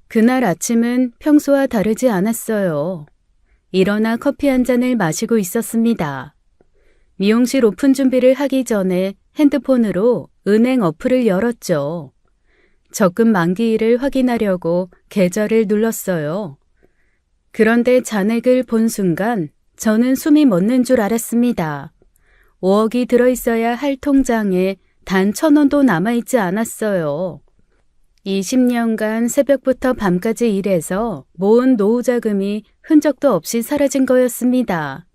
그날 아침은 평소와 다르지 않았어요. 일어나 커피 한 잔을 마시고 있었습니다. 미용실 오픈 준비를 하기 전에 핸드폰으로 은행 어플을 열었죠. 적금 만기일을 확인하려고 계좌를 눌렀어요. 그런데 잔액을 본 순간 저는 숨이 멎는 줄 알았습니다. 5억이 들어있어야 할 통장에 단 1,000원도 남아있지 않았어요. 20년간 새벽부터 밤까지 일해서 모은 노후 자금이 흔적도 없이 사라진 거였습니다.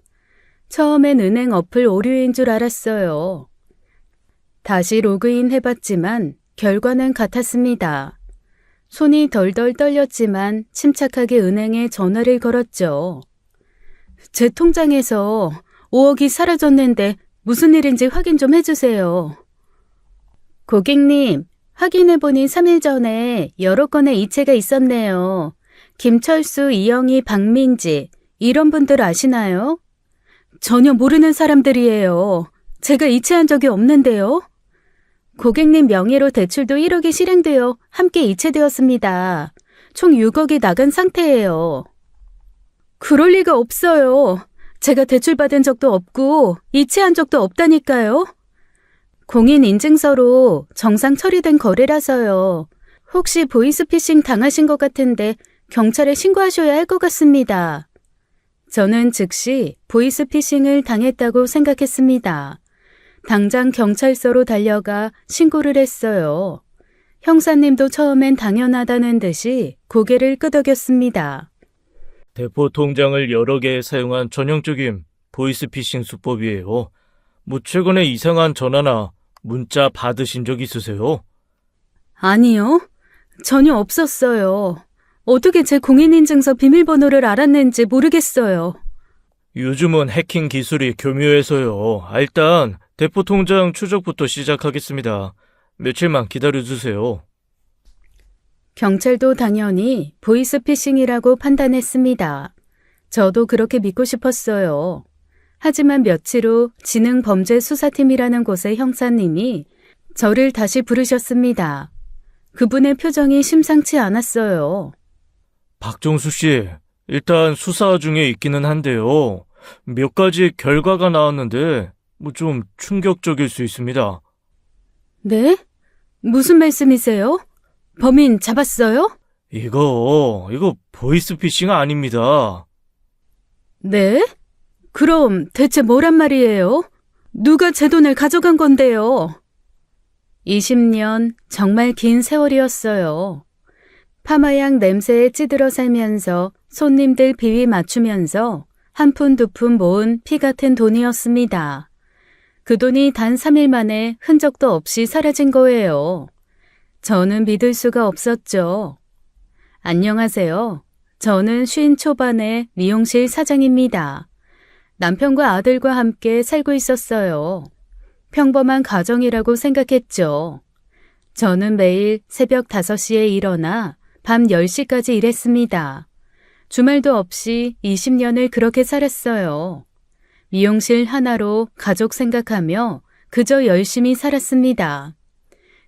처음엔 은행 어플 오류인 줄 알았어요. 다시 로그인 해봤지만 결과는 같았습니다. 손이 덜덜 떨렸지만 침착하게 은행에 전화를 걸었죠. 제 통장에서 5억이 사라졌는데 무슨 일인지 확인 좀 해주세요. 고객님, 확인해보니 3일 전에 여러 건의 이체가 있었네요. 김철수, 이영희, 박민지 이런 분들 아시나요? 전혀 모르는 사람들이에요. 제가 이체한 적이 없는데요. 고객님 명의로 대출도 1억이 실행되어 함께 이체되었습니다. 총 6억이 나간 상태예요. 그럴 리가 없어요. 제가 대출받은 적도 없고 이체한 적도 없다니까요. 공인인증서로 정상 처리된 거래라서요. 혹시 보이스피싱 당하신 것 같은데 경찰에 신고하셔야 할 것 같습니다. 저는 즉시 보이스피싱을 당했다고 생각했습니다. 당장 경찰서로 달려가 신고를 했어요. 형사님도 처음엔 당연하다는 듯이 고개를 끄덕였습니다. 대포 통장을 여러 개 사용한 전형적인 보이스피싱 수법이에요. 최근에 이상한 전화나 문자 받으신 적 있으세요? 아니요. 전혀 없었어요. 어떻게 제 공인인증서 비밀번호를 알았는지 모르겠어요. 요즘은 해킹 기술이 교묘해서요. 일단 대포 통장 추적부터 시작하겠습니다. 며칠만 기다려주세요. 경찰도 당연히 보이스피싱이라고 판단했습니다. 저도 그렇게 믿고 싶었어요. 하지만 며칠 후 지능범죄수사팀이라는 곳의 형사님이 저를 다시 부르셨습니다. 그분의 표정이 심상치 않았어요. 박정수 씨, 일단 수사 중에 있기는 한데요. 몇 가지 결과가 나왔는데 좀 충격적일 수 있습니다. 네? 무슨 말씀이세요? 범인 잡았어요? 이거 보이스피싱 아닙니다. 네? 그럼 대체 뭐란 말이에요? 누가 제 돈을 가져간 건데요? 20년 정말 긴 세월이었어요. 파마약 냄새에 찌들어 살면서 손님들 비위 맞추면서 한 푼 두 푼 모은 피 같은 돈이었습니다. 그 돈이 단 3일 만에 흔적도 없이 사라진 거예요. 저는 믿을 수가 없었죠. 안녕하세요. 저는 50 초반의 미용실 사장입니다. 남편과 아들과 함께 살고 있었어요. 평범한 가정이라고 생각했죠. 저는 매일 새벽 5시에 일어나 밤 10시까지 일했습니다. 주말도 없이 20년을 그렇게 살았어요. 미용실 하나로 가족 생각하며 그저 열심히 살았습니다.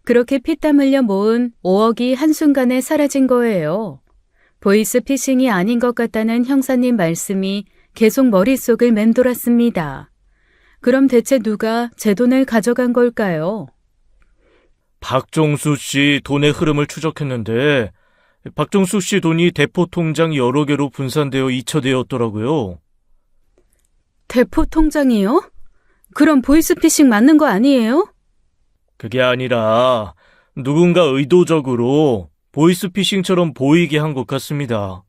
그렇게 피땀 흘려 모은 5억이 한순간에 사라진 거예요. 보이스피싱이 아닌 것 같다는 형사님 말씀이 계속 머릿속을 맴돌았습니다. 그럼 대체 누가 제 돈을 가져간 걸까요? 박정수 씨 돈의 흐름을 추적했는데 박정수 씨 돈이 대포 통장 여러 개로 분산되어 이처되었더라고요. 대포 통장이요? 그럼 보이스피싱 맞는 거 아니에요? 그게 아니라 누군가 의도적으로 보이스피싱처럼 보이게 한 것 같습니다.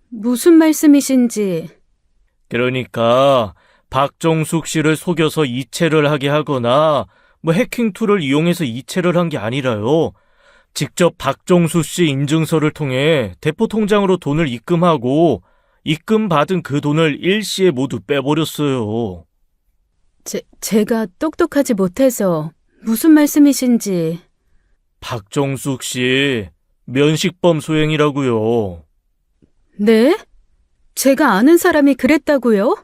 무슨 말씀이신지. 그러니까 박정숙 씨를 속여서 이체를 하게 하거나 해킹 툴을 이용해서 이체를 한 게 아니라요. 직접 박정수 씨 인증서를 통해 대포 통장으로 돈을 입금하고 입금받은 그 돈을 일시에 모두 빼버렸어요. 제가 똑똑하지 못해서 무슨 말씀이신지. 박정숙 씨 면식범 소행이라고요. 네? 제가 아는 사람이 그랬다고요?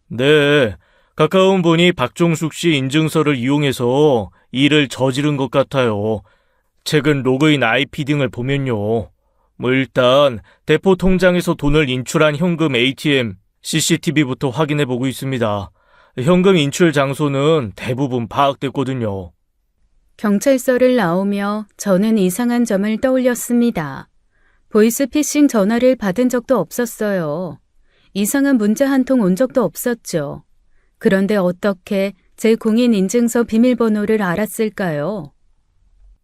네, 가까운 분이 박종숙 씨 인증서를 이용해서 일을 저지른 것 같아요. 최근 로그인 IP 등을 보면요. 일단 대포 통장에서 돈을 인출한 현금 ATM, CCTV부터 확인해 보고 있습니다. 현금 인출 장소는 대부분 파악됐거든요. 경찰서를 나오며 저는 이상한 점을 떠올렸습니다. 보이스피싱 전화를 받은 적도 없었어요. 이상한 문자 한 통 온 적도 없었죠. 그런데 어떻게 제 공인인증서 비밀번호를 알았을까요?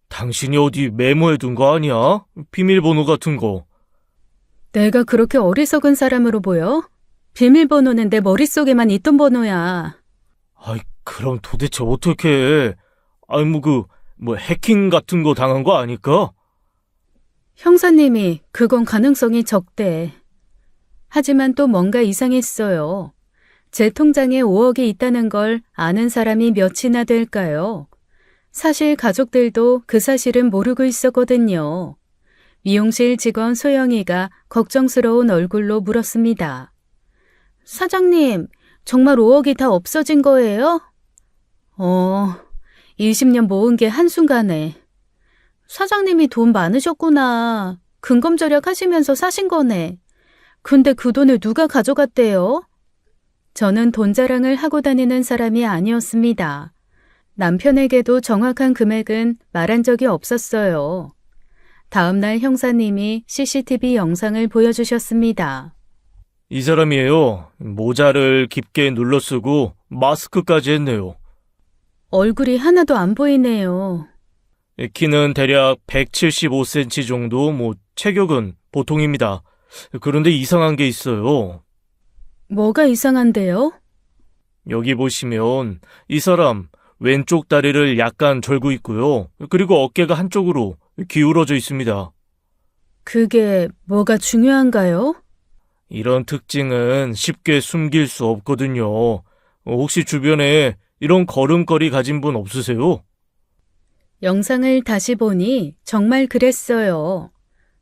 당신이 어디 메모해 둔 거 아니야? 비밀번호 같은 거. 내가 그렇게 어리석은 사람으로 보여? 비밀번호는 내 머릿속에만 있던 번호야. 아이, 그럼 도대체 어떻게 해? 아니, 해킹 같은 거 당한 거 아닐까? 형사님이 그건 가능성이 적대. 하지만 또 뭔가 이상했어요. 제 통장에 5억이 있다는 걸 아는 사람이 몇이나 될까요? 사실 가족들도 그 사실은 모르고 있었거든요. 미용실 직원 소영이가 걱정스러운 얼굴로 물었습니다. 사장님, 정말 5억이 다 없어진 거예요? 20년 모은 게 한순간에. 사장님이 돈 많으셨구나. 근검절약 하시면서 사신 거네. 근데 그 돈을 누가 가져갔대요? 저는 돈 자랑을 하고 다니는 사람이 아니었습니다. 남편에게도 정확한 금액은 말한 적이 없었어요. 다음날 형사님이 CCTV 영상을 보여주셨습니다. 이 사람이에요. 모자를 깊게 눌러 쓰고 마스크까지 했네요. 얼굴이 하나도 안 보이네요. 키는 대략 175cm 정도, 체격은 보통입니다. 그런데 이상한 게 있어요. 뭐가 이상한데요? 여기 보시면 이 사람 왼쪽 다리를 약간 절고 있고요. 그리고 어깨가 한쪽으로 기울어져 있습니다. 그게 뭐가 중요한가요? 이런 특징은 쉽게 숨길 수 없거든요. 혹시 주변에 이런 걸음걸이 가진 분 없으세요? 영상을 다시 보니 정말 그랬어요.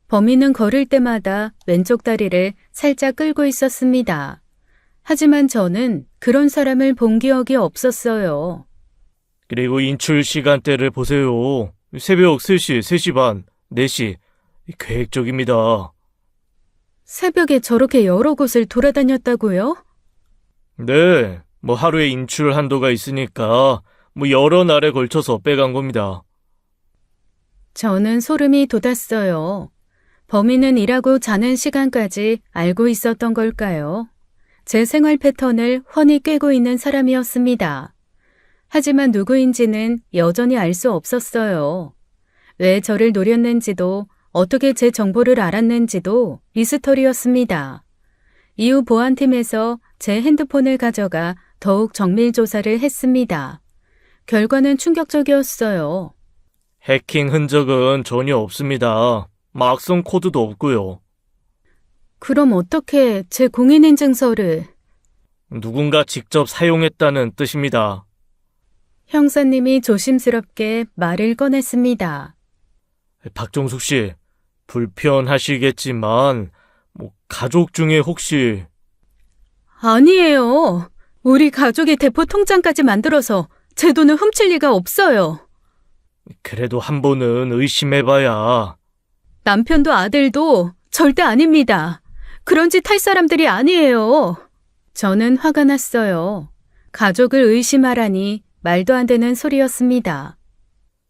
범인은 걸을 때마다 왼쪽 다리를 살짝 끌고 있었습니다. 하지만 저는 그런 사람을 본 기억이 없었어요. 그리고 인출 시간대를 보세요. 새벽 3시, 3시 반, 4시. 계획적입니다. 새벽에 저렇게 여러 곳을 돌아다녔다고요? 네, 하루에 인출 한도가 있으니까 여러 날에 걸쳐서 빼간 겁니다. 저는 소름이 돋았어요. 범인은 일하고 자는 시간까지 알고 있었던 걸까요? 제 생활 패턴을 훤히 꿰고 있는 사람이었습니다. 하지만 누구인지는 여전히 알 수 없었어요. 왜 저를 노렸는지도 어떻게 제 정보를 알았는지도 미스터리였습니다. 이후 보안팀에서 제 핸드폰을 가져가 더욱 정밀 조사를 했습니다. 결과는 충격적이었어요. 해킹 흔적은 전혀 없습니다. 악성 코드도 없고요. 그럼 어떻게 제 공인인증서를? 누군가 직접 사용했다는 뜻입니다. 형사님이 조심스럽게 말을 꺼냈습니다. 박정숙 씨, 불편하시겠지만 가족 중에 혹시... 아니에요. 우리 가족이 대포 통장까지 만들어서 제 돈을 훔칠 리가 없어요. 그래도 한 번은 의심해봐야. 남편도 아들도 절대 아닙니다. 그런 짓 할 사람들이 아니에요. 저는 화가 났어요. 가족을 의심하라니 말도 안 되는 소리였습니다.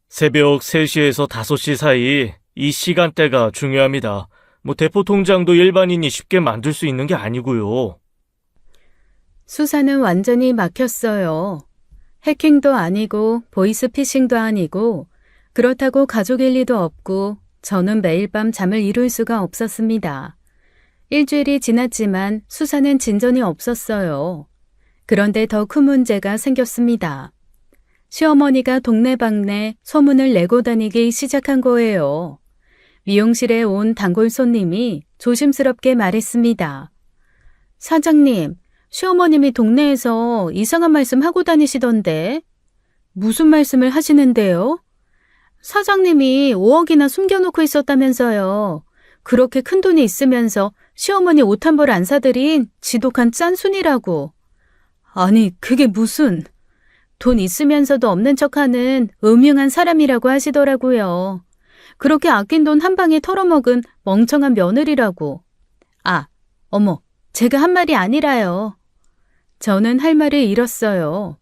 새벽 3시에서 5시 사이 이 시간대가 중요합니다. 대포 통장도 일반인이 쉽게 만들 수 있는 게 아니고요. 수사는 완전히 막혔어요. 해킹도 아니고 보이스피싱도 아니고 그렇다고 가족일 리도 없고 저는 매일 밤 잠을 이룰 수가 없었습니다. 일주일이 지났지만 수사는 진전이 없었어요. 그런데 더 큰 문제가 생겼습니다. 시어머니가 동네방네 소문을 내고 다니기 시작한 거예요. 미용실에 온 단골 손님이 조심스럽게 말했습니다. 사장님, 시어머님이 동네에서 이상한 말씀 하고 다니시던데. 무슨 말씀을 하시는데요? 사장님이 5억이나 숨겨놓고 있었다면서요. 그렇게 큰 돈이 있으면서 시어머니 옷 한 벌 안 사드린 지독한 짠순이라고. 아니, 그게 무슨... 돈 있으면서도 없는 척하는 음흉한 사람이라고 하시더라고요. 그렇게 아낀 돈 한 방에 털어먹은 멍청한 며느리라고. 아, 어머, 제가 한 말이 아니라요. 저는 할 말을 잃었어요.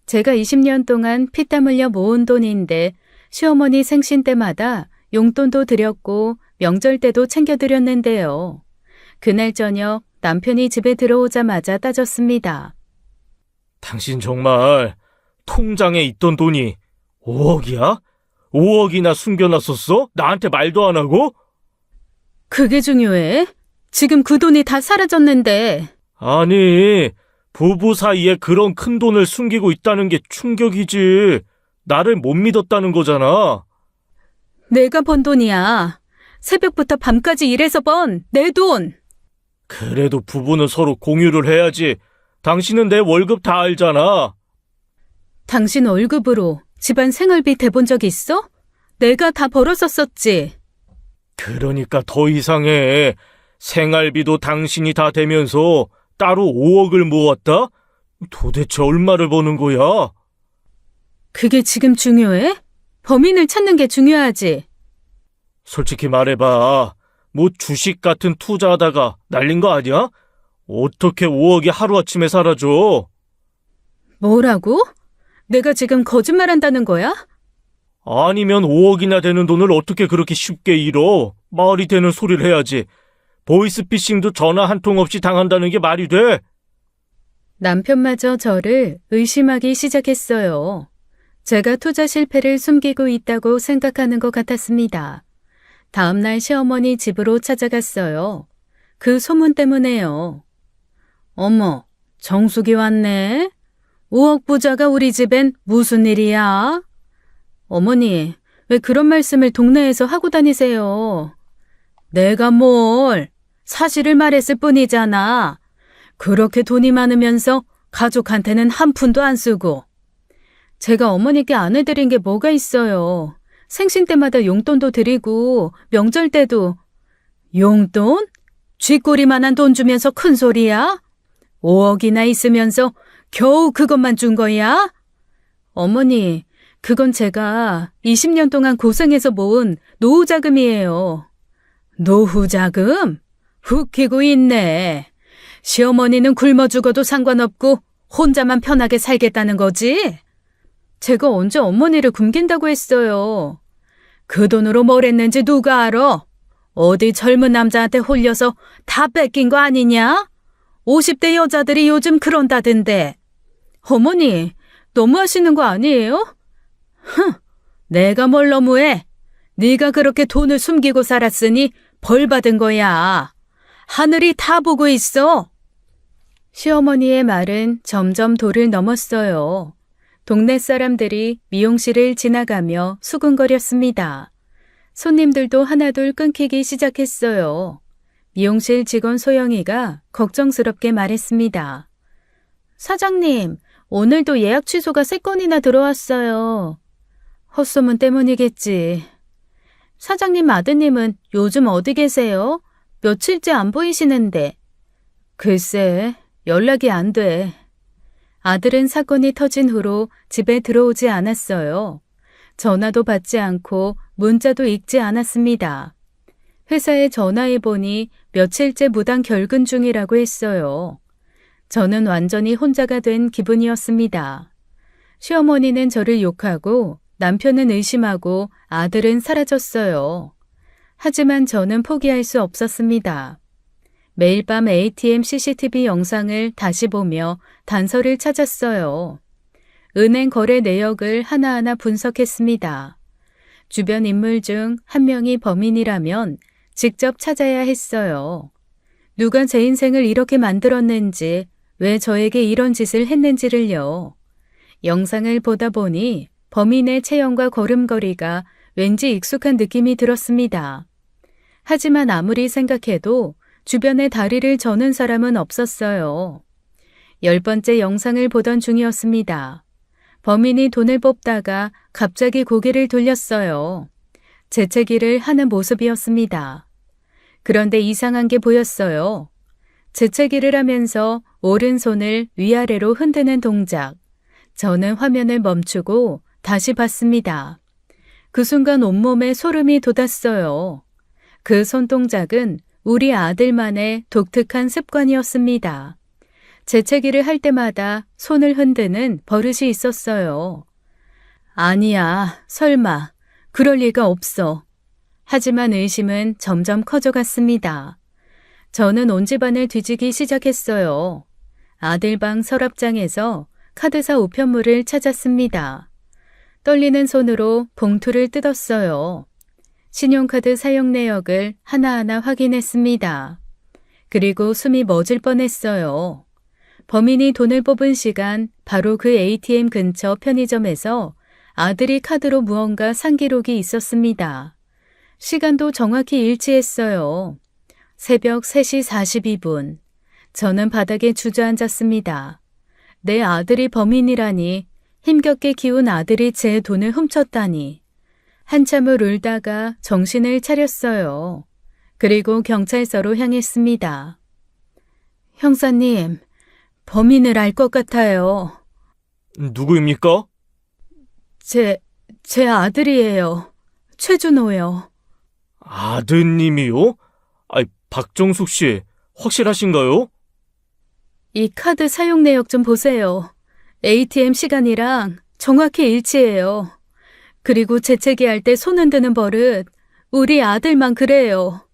제가 20년 동안 피땀 흘려 모은 돈인데 시어머니 생신 때마다 용돈도 드렸고 명절 때도 챙겨드렸는데요. 그날 저녁 남편이 집에 들어오자마자 따졌습니다. 당신 정말 통장에 있던 돈이 5억이야? 5억이나 숨겨놨었어? 나한테 말도 안 하고? 그게 중요해? 지금 그 돈이 다 사라졌는데. 아니, 부부 사이에 그런 큰 돈을 숨기고 있다는 게 충격이지. 나를 못 믿었다는 거잖아. 내가 번 돈이야. 새벽부터 밤까지 일해서 번 내 돈. 그래도 부부는 서로 공유를 해야지. 당신은 내 월급 다 알잖아. 당신 월급으로 집안 생활비 대본 적 있어? 내가 다 벌었었지. 그러니까 더 이상해. 생활비도 당신이 다 대면서 따로 5억을 모았다? 도대체 얼마를 버는 거야? 그게 지금 중요해? 범인을 찾는 게 중요하지. 솔직히 말해봐. 뭐 주식 같은 투자하다가 날린 거 아니야? 어떻게 5억이 하루아침에 사라져? 뭐라고? 내가 지금 거짓말한다는 거야? 아니면 5억이나 되는 돈을 어떻게 그렇게 쉽게 잃어? 말이 되는 소리를 해야지. 보이스피싱도 전화 한 통 없이 당한다는 게 말이 돼? 남편마저 저를 의심하기 시작했어요. 제가 투자 실패를 숨기고 있다고 생각하는 것 같았습니다. 다음날 시어머니 집으로 찾아갔어요. 그 소문 때문에요. 어머, 정숙이 왔네. 5억 부자가 우리 집엔 무슨 일이야? 어머니, 왜 그런 말씀을 동네에서 하고 다니세요? 내가 뭘, 사실을 말했을 뿐이잖아. 그렇게 돈이 많으면서 가족한테는 한 푼도 안 쓰고. 제가 어머니께 안 해드린 게 뭐가 있어요. 생신 때마다 용돈도 드리고 명절 때도. 용돈? 쥐꼬리만한 돈 주면서 큰 소리야? 5억이나 있으면서 겨우 그것만 준 거야? 어머니, 그건 제가 20년 동안 고생해서 모은 노후자금이에요. 노후자금? 웃기고 있네. 시어머니는 굶어 죽어도 상관없고 혼자만 편하게 살겠다는 거지? 제가 언제 어머니를 굶긴다고 했어요. 그 돈으로 뭘 했는지 누가 알아? 어디 젊은 남자한테 홀려서 다 뺏긴 거 아니냐? 50대 여자들이 요즘 그런다던데. 어머니, 너무하시는 거 아니에요? 흥, 내가 뭘 너무해? 네가 그렇게 돈을 숨기고 살았으니 벌 받은 거야. 하늘이 다 보고 있어. 시어머니의 말은 점점 도를 넘었어요. 동네 사람들이 미용실을 지나가며 수군거렸습니다. 손님들도 하나둘 끊기기 시작했어요. 미용실 직원 소영이가 걱정스럽게 말했습니다. 사장님, 오늘도 예약 취소가 3건이나 들어왔어요. 헛소문 때문이겠지. 사장님 아드님은 요즘 어디 계세요? 며칠째 안 보이시는데. 글쎄, 연락이 안 돼. 아들은 사건이 터진 후로 집에 들어오지 않았어요. 전화도 받지 않고 문자도 읽지 않았습니다. 회사에 전화해보니 며칠째 무단 결근 중이라고 했어요. 저는 완전히 혼자가 된 기분이었습니다. 시어머니는 저를 욕하고 남편은 의심하고 아들은 사라졌어요. 하지만 저는 포기할 수 없었습니다. 매일 밤 ATM CCTV 영상을 다시 보며 단서를 찾았어요. 은행 거래 내역을 하나하나 분석했습니다. 주변 인물 중 한 명이 범인이라면 직접 찾아야 했어요. 누가 제 인생을 이렇게 만들었는지, 왜 저에게 이런 짓을 했는지를요. 영상을 보다 보니 범인의 체형과 걸음걸이가 왠지 익숙한 느낌이 들었습니다. 하지만 아무리 생각해도 주변에 다리를 저는 사람은 없었어요. 10번째 영상을 보던 중이었습니다. 범인이 돈을 뽑다가 갑자기 고개를 돌렸어요. 재채기를 하는 모습이었습니다. 그런데 이상한 게 보였어요. 재채기를 하면서 오른손을 위아래로 흔드는 동작. 저는 화면을 멈추고 다시 봤습니다. 그 순간 온몸에 소름이 돋았어요. 그 손동작은 우리 아들만의 독특한 습관이었습니다. 재채기를 할 때마다 손을 흔드는 버릇이 있었어요. 아니야, 설마. 그럴 리가 없어. 하지만 의심은 점점 커져갔습니다. 저는 온 집안을 뒤지기 시작했어요. 아들 방 서랍장에서 카드사 우편물을 찾았습니다. 떨리는 손으로 봉투를 뜯었어요. 신용카드 사용 내역을 하나하나 확인했습니다. 그리고 숨이 멎을 뻔했어요. 범인이 돈을 뽑은 시간 바로 그 ATM 근처 편의점에서 아들이 카드로 무언가 산 기록이 있었습니다. 시간도 정확히 일치했어요. 새벽 3시 42분. 저는 바닥에 주저앉았습니다. 내 아들이 범인이라니, 힘겹게 키운 아들이 제 돈을 훔쳤다니. 한참을 울다가 정신을 차렸어요. 그리고 경찰서로 향했습니다. 형사님, 범인을 알 것 같아요. 누구입니까? 제 아들이에요. 최준호요. 아드님이요? 박정숙 씨, 확실하신가요? 이 카드 사용 내역 좀 보세요. ATM 시간이랑 정확히 일치해요. 그리고 재채기할 때 손 흔드는 버릇, 우리 아들만 그래요.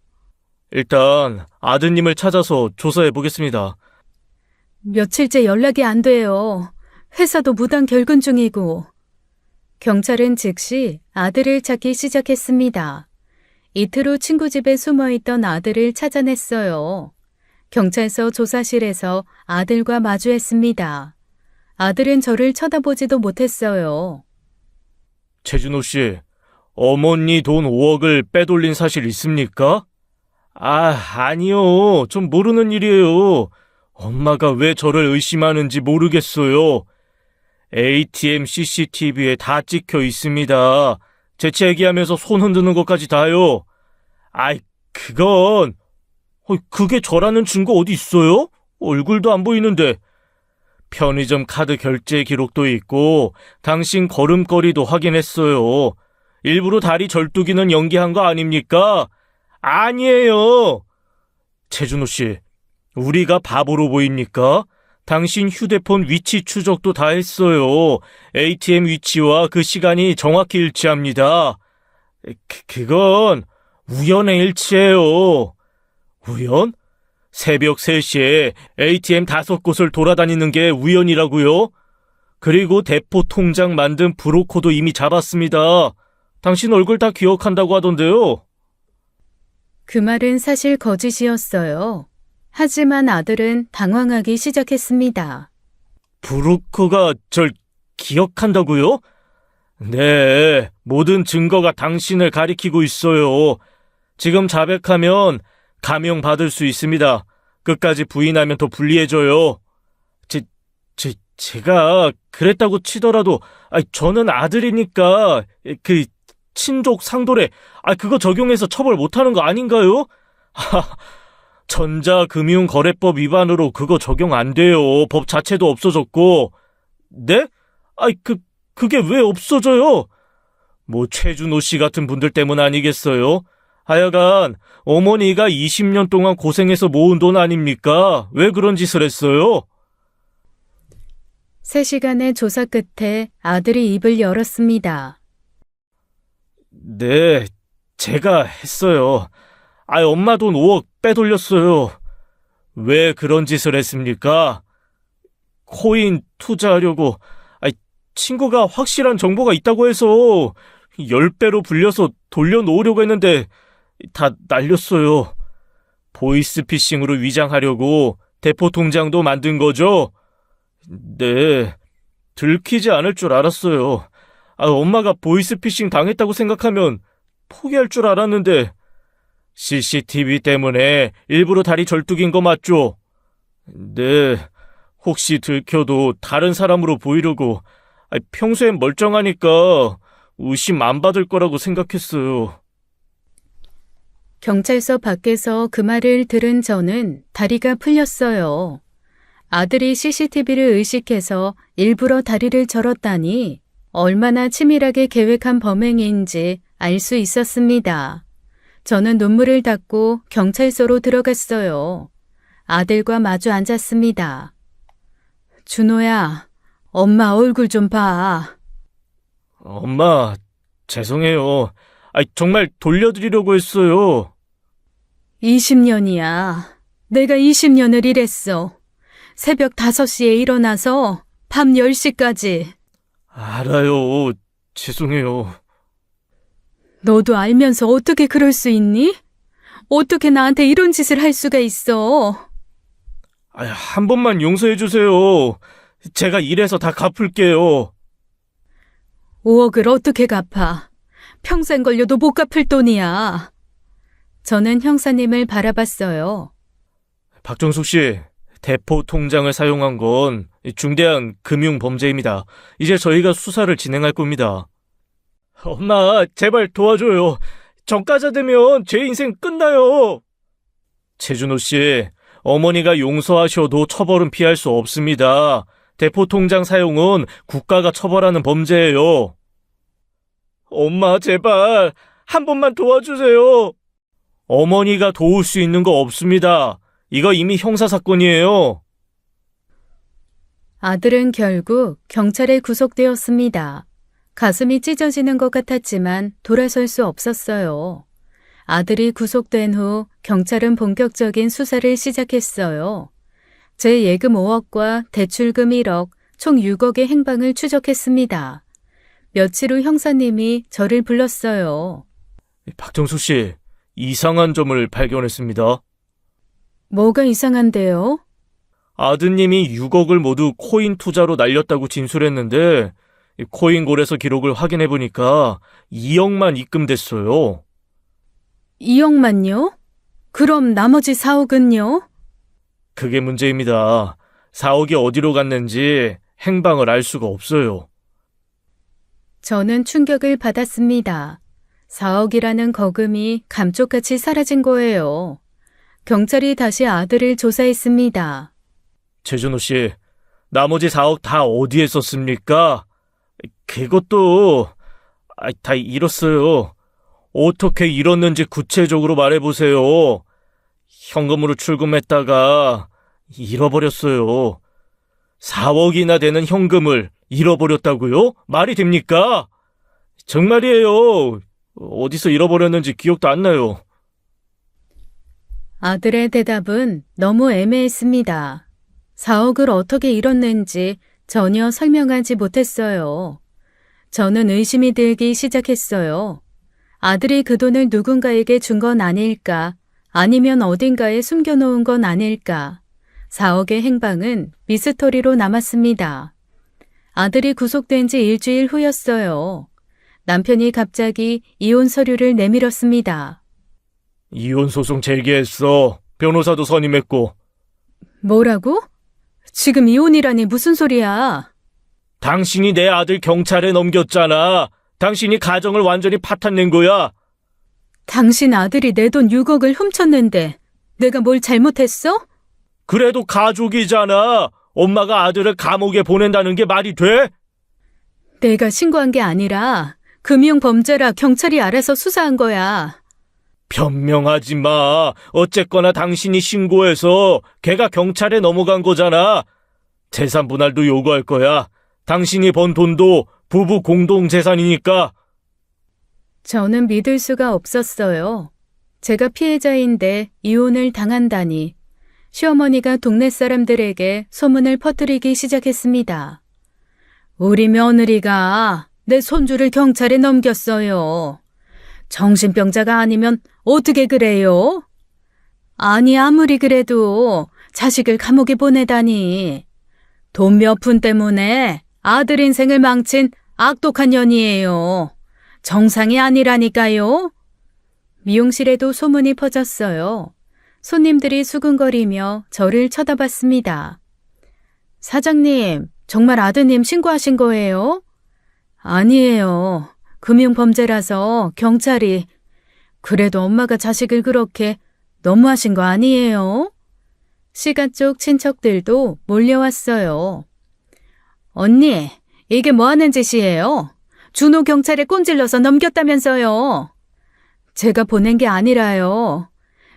일단 아드님을 찾아서 조사해 보겠습니다. 며칠째 연락이 안 돼요. 회사도 무단 결근 중이고. 경찰은 즉시 아들을 찾기 시작했습니다. 이틀 후 친구 집에 숨어있던 아들을 찾아냈어요. 경찰서 조사실에서 아들과 마주했습니다. 아들은 저를 쳐다보지도 못했어요. 최준호 씨, 어머니 돈 5억을 빼돌린 사실 있습니까? 아니요. 좀 모르는 일이에요. 엄마가 왜 저를 의심하는지 모르겠어요. ATM CCTV에 다 찍혀 있습니다. 재채기하면서 손 흔드는 것까지 다요. 그게 저라는 증거 어디 있어요? 얼굴도 안 보이는데. 편의점 카드 결제 기록도 있고 당신 걸음걸이도 확인했어요. 일부러 다리 절뚝이는 연기한 거 아닙니까? 아니에요. 최준호 씨, 우리가 바보로 보입니까? 당신 휴대폰 위치 추적도 다 했어요. ATM 위치와 그 시간이 정확히 일치합니다. 그건 우연의 일치예요. 우연? 새벽 3시에 ATM 5곳을 돌아다니는 게 우연이라고요? 그리고 대포 통장 만든 브로커도 이미 잡았습니다. 당신 얼굴 다 기억한다고 하던데요. 그 말은 사실 거짓이었어요. 하지만 아들은 당황하기 시작했습니다. 브로커가 절 기억한다고요? 네, 모든 증거가 당신을 가리키고 있어요. 지금 자백하면 감형 받을 수 있습니다. 끝까지 부인하면 더 불리해져요. 제가 그랬다고 치더라도, 저는 아들이니까, 친족 상도례, 그거 적용해서 처벌 못하는 거 아닌가요? 전자금융거래법 위반으로 그거 적용 안 돼요. 법 자체도 없어졌고. 네? 그게 왜 없어져요? 최준호 씨 같은 분들 때문 아니겠어요? 하여간 어머니가 20년 동안 고생해서 모은 돈 아닙니까? 왜 그런 짓을 했어요? 3시간의 조사 끝에 아들이 입을 열었습니다. 네, 제가 했어요. 엄마 돈 5억 빼돌렸어요. 왜 그런 짓을 했습니까? 코인 투자하려고, 친구가 확실한 정보가 있다고 해서 10배로 불려서 돌려놓으려고 했는데 다 날렸어요. 보이스피싱으로 위장하려고 대포 통장도 만든 거죠? 네, 들키지 않을 줄 알았어요. 엄마가 보이스피싱 당했다고 생각하면 포기할 줄 알았는데 CCTV 때문에 일부러 다리 절뚝인 거 맞죠? 네, 혹시 들켜도 다른 사람으로 보이려고. 평소엔 멀쩡하니까 의심 안 받을 거라고 생각했어요. 경찰서 밖에서 그 말을 들은 저는 다리가 풀렸어요. 아들이 CCTV를 의식해서 일부러 다리를 절었다니 얼마나 치밀하게 계획한 범행인지 알 수 있었습니다. 저는 눈물을 닦고 경찰서로 들어갔어요. 아들과 마주 앉았습니다. 준호야, 엄마 얼굴 좀 봐. 엄마, 죄송해요. 정말 돌려드리려고 했어요. 20년이야. 내가 20년을 일했어. 새벽 5시에 일어나서 밤 10시까지. 알아요. 죄송해요. 너도 알면서 어떻게 그럴 수 있니? 어떻게 나한테 이런 짓을 할 수가 있어? 한 번만 용서해 주세요. 제가 일해서 다 갚을게요. 5억을 어떻게 갚아? 평생 걸려도 못 갚을 돈이야. 저는 형사님을 바라봤어요. 박정숙 씨, 대포 통장을 사용한 건 중대한 금융 범죄입니다. 이제 저희가 수사를 진행할 겁니다. 엄마, 제발 도와줘요. 전과자 되면 제 인생 끝나요. 최준호 씨, 어머니가 용서하셔도 처벌은 피할 수 없습니다. 대포 통장 사용은 국가가 처벌하는 범죄예요. 엄마, 제발 한 번만 도와주세요. 어머니가 도울 수 있는 거 없습니다. 이거 이미 형사사건이에요. 아들은 결국 경찰에 구속되었습니다. 가슴이 찢어지는 것 같았지만 돌아설 수 없었어요. 아들이 구속된 후 경찰은 본격적인 수사를 시작했어요. 제 예금 5억과 대출금 1억, 총 6억의 행방을 추적했습니다. 며칠 후 형사님이 저를 불렀어요. 박정수 씨, 이상한 점을 발견했습니다. 뭐가 이상한데요? 아드님이 6억을 모두 코인 투자로 날렸다고 진술했는데 코인 거래소 기록을 확인해보니까 2억만 입금됐어요. 2억만요? 그럼 나머지 4억은요? 그게 문제입니다. 4억이 어디로 갔는지 행방을 알 수가 없어요. 저는 충격을 받았습니다. 4억이라는 거금이 감쪽같이 사라진 거예요. 경찰이 다시 아들을 조사했습니다. 최준호 씨, 나머지 4억 다 어디에 썼습니까? 그것도 다 잃었어요. 어떻게 잃었는지 구체적으로 말해보세요. 현금으로 출금했다가 잃어버렸어요. 4억이나 되는 현금을 잃어버렸다고요? 말이 됩니까? 정말이에요. 어디서 잃어버렸는지 기억도 안 나요. 아들의 대답은 너무 애매했습니다. 4억을 어떻게 잃었는지 전혀 설명하지 못했어요. 저는 의심이 들기 시작했어요. 아들이 그 돈을 누군가에게 준 건 아닐까, 아니면 어딘가에 숨겨놓은 건 아닐까. 4억의 행방은 미스터리로 남았습니다. 아들이 구속된 지 일주일 후였어요. 남편이 갑자기 이혼 서류를 내밀었습니다. 이혼 소송 제기했어. 변호사도 선임했고. 뭐라고? 지금 이혼이라니 무슨 소리야? 당신이 내 아들 경찰에 넘겼잖아. 당신이 가정을 완전히 파탄낸 거야. 당신 아들이 내 돈 6억을 훔쳤는데 내가 뭘 잘못했어? 그래도 가족이잖아. 엄마가 아들을 감옥에 보낸다는 게 말이 돼? 내가 신고한 게 아니라 금융범죄라 경찰이 알아서 수사한 거야. 변명하지 마. 어쨌거나 당신이 신고해서 걔가 경찰에 넘어간 거잖아. 재산 분할도 요구할 거야. 당신이 번 돈도 부부 공동 재산이니까. 저는 믿을 수가 없었어요. 제가 피해자인데 이혼을 당한다니. 시어머니가 동네 사람들에게 소문을 퍼뜨리기 시작했습니다. 우리 며느리가 내 손주를 경찰에 넘겼어요. 정신병자가 아니면 어떻게 그래요? 아니, 아무리 그래도 자식을 감옥에 보내다니. 돈 몇 푼 때문에 아들 인생을 망친 악독한 년이에요. 정상이 아니라니까요. 미용실에도 소문이 퍼졌어요. 손님들이 수근거리며 저를 쳐다봤습니다. 사장님, 정말 아드님 신고하신 거예요? 아니에요. 금융범죄라서 경찰이. 그래도 엄마가 자식을 그렇게 너무하신 거 아니에요? 시가 쪽 친척들도 몰려왔어요. 언니, 이게 뭐 하는 짓이에요? 준호 경찰에 꼰질러서 넘겼다면서요. 제가 보낸 게 아니라요.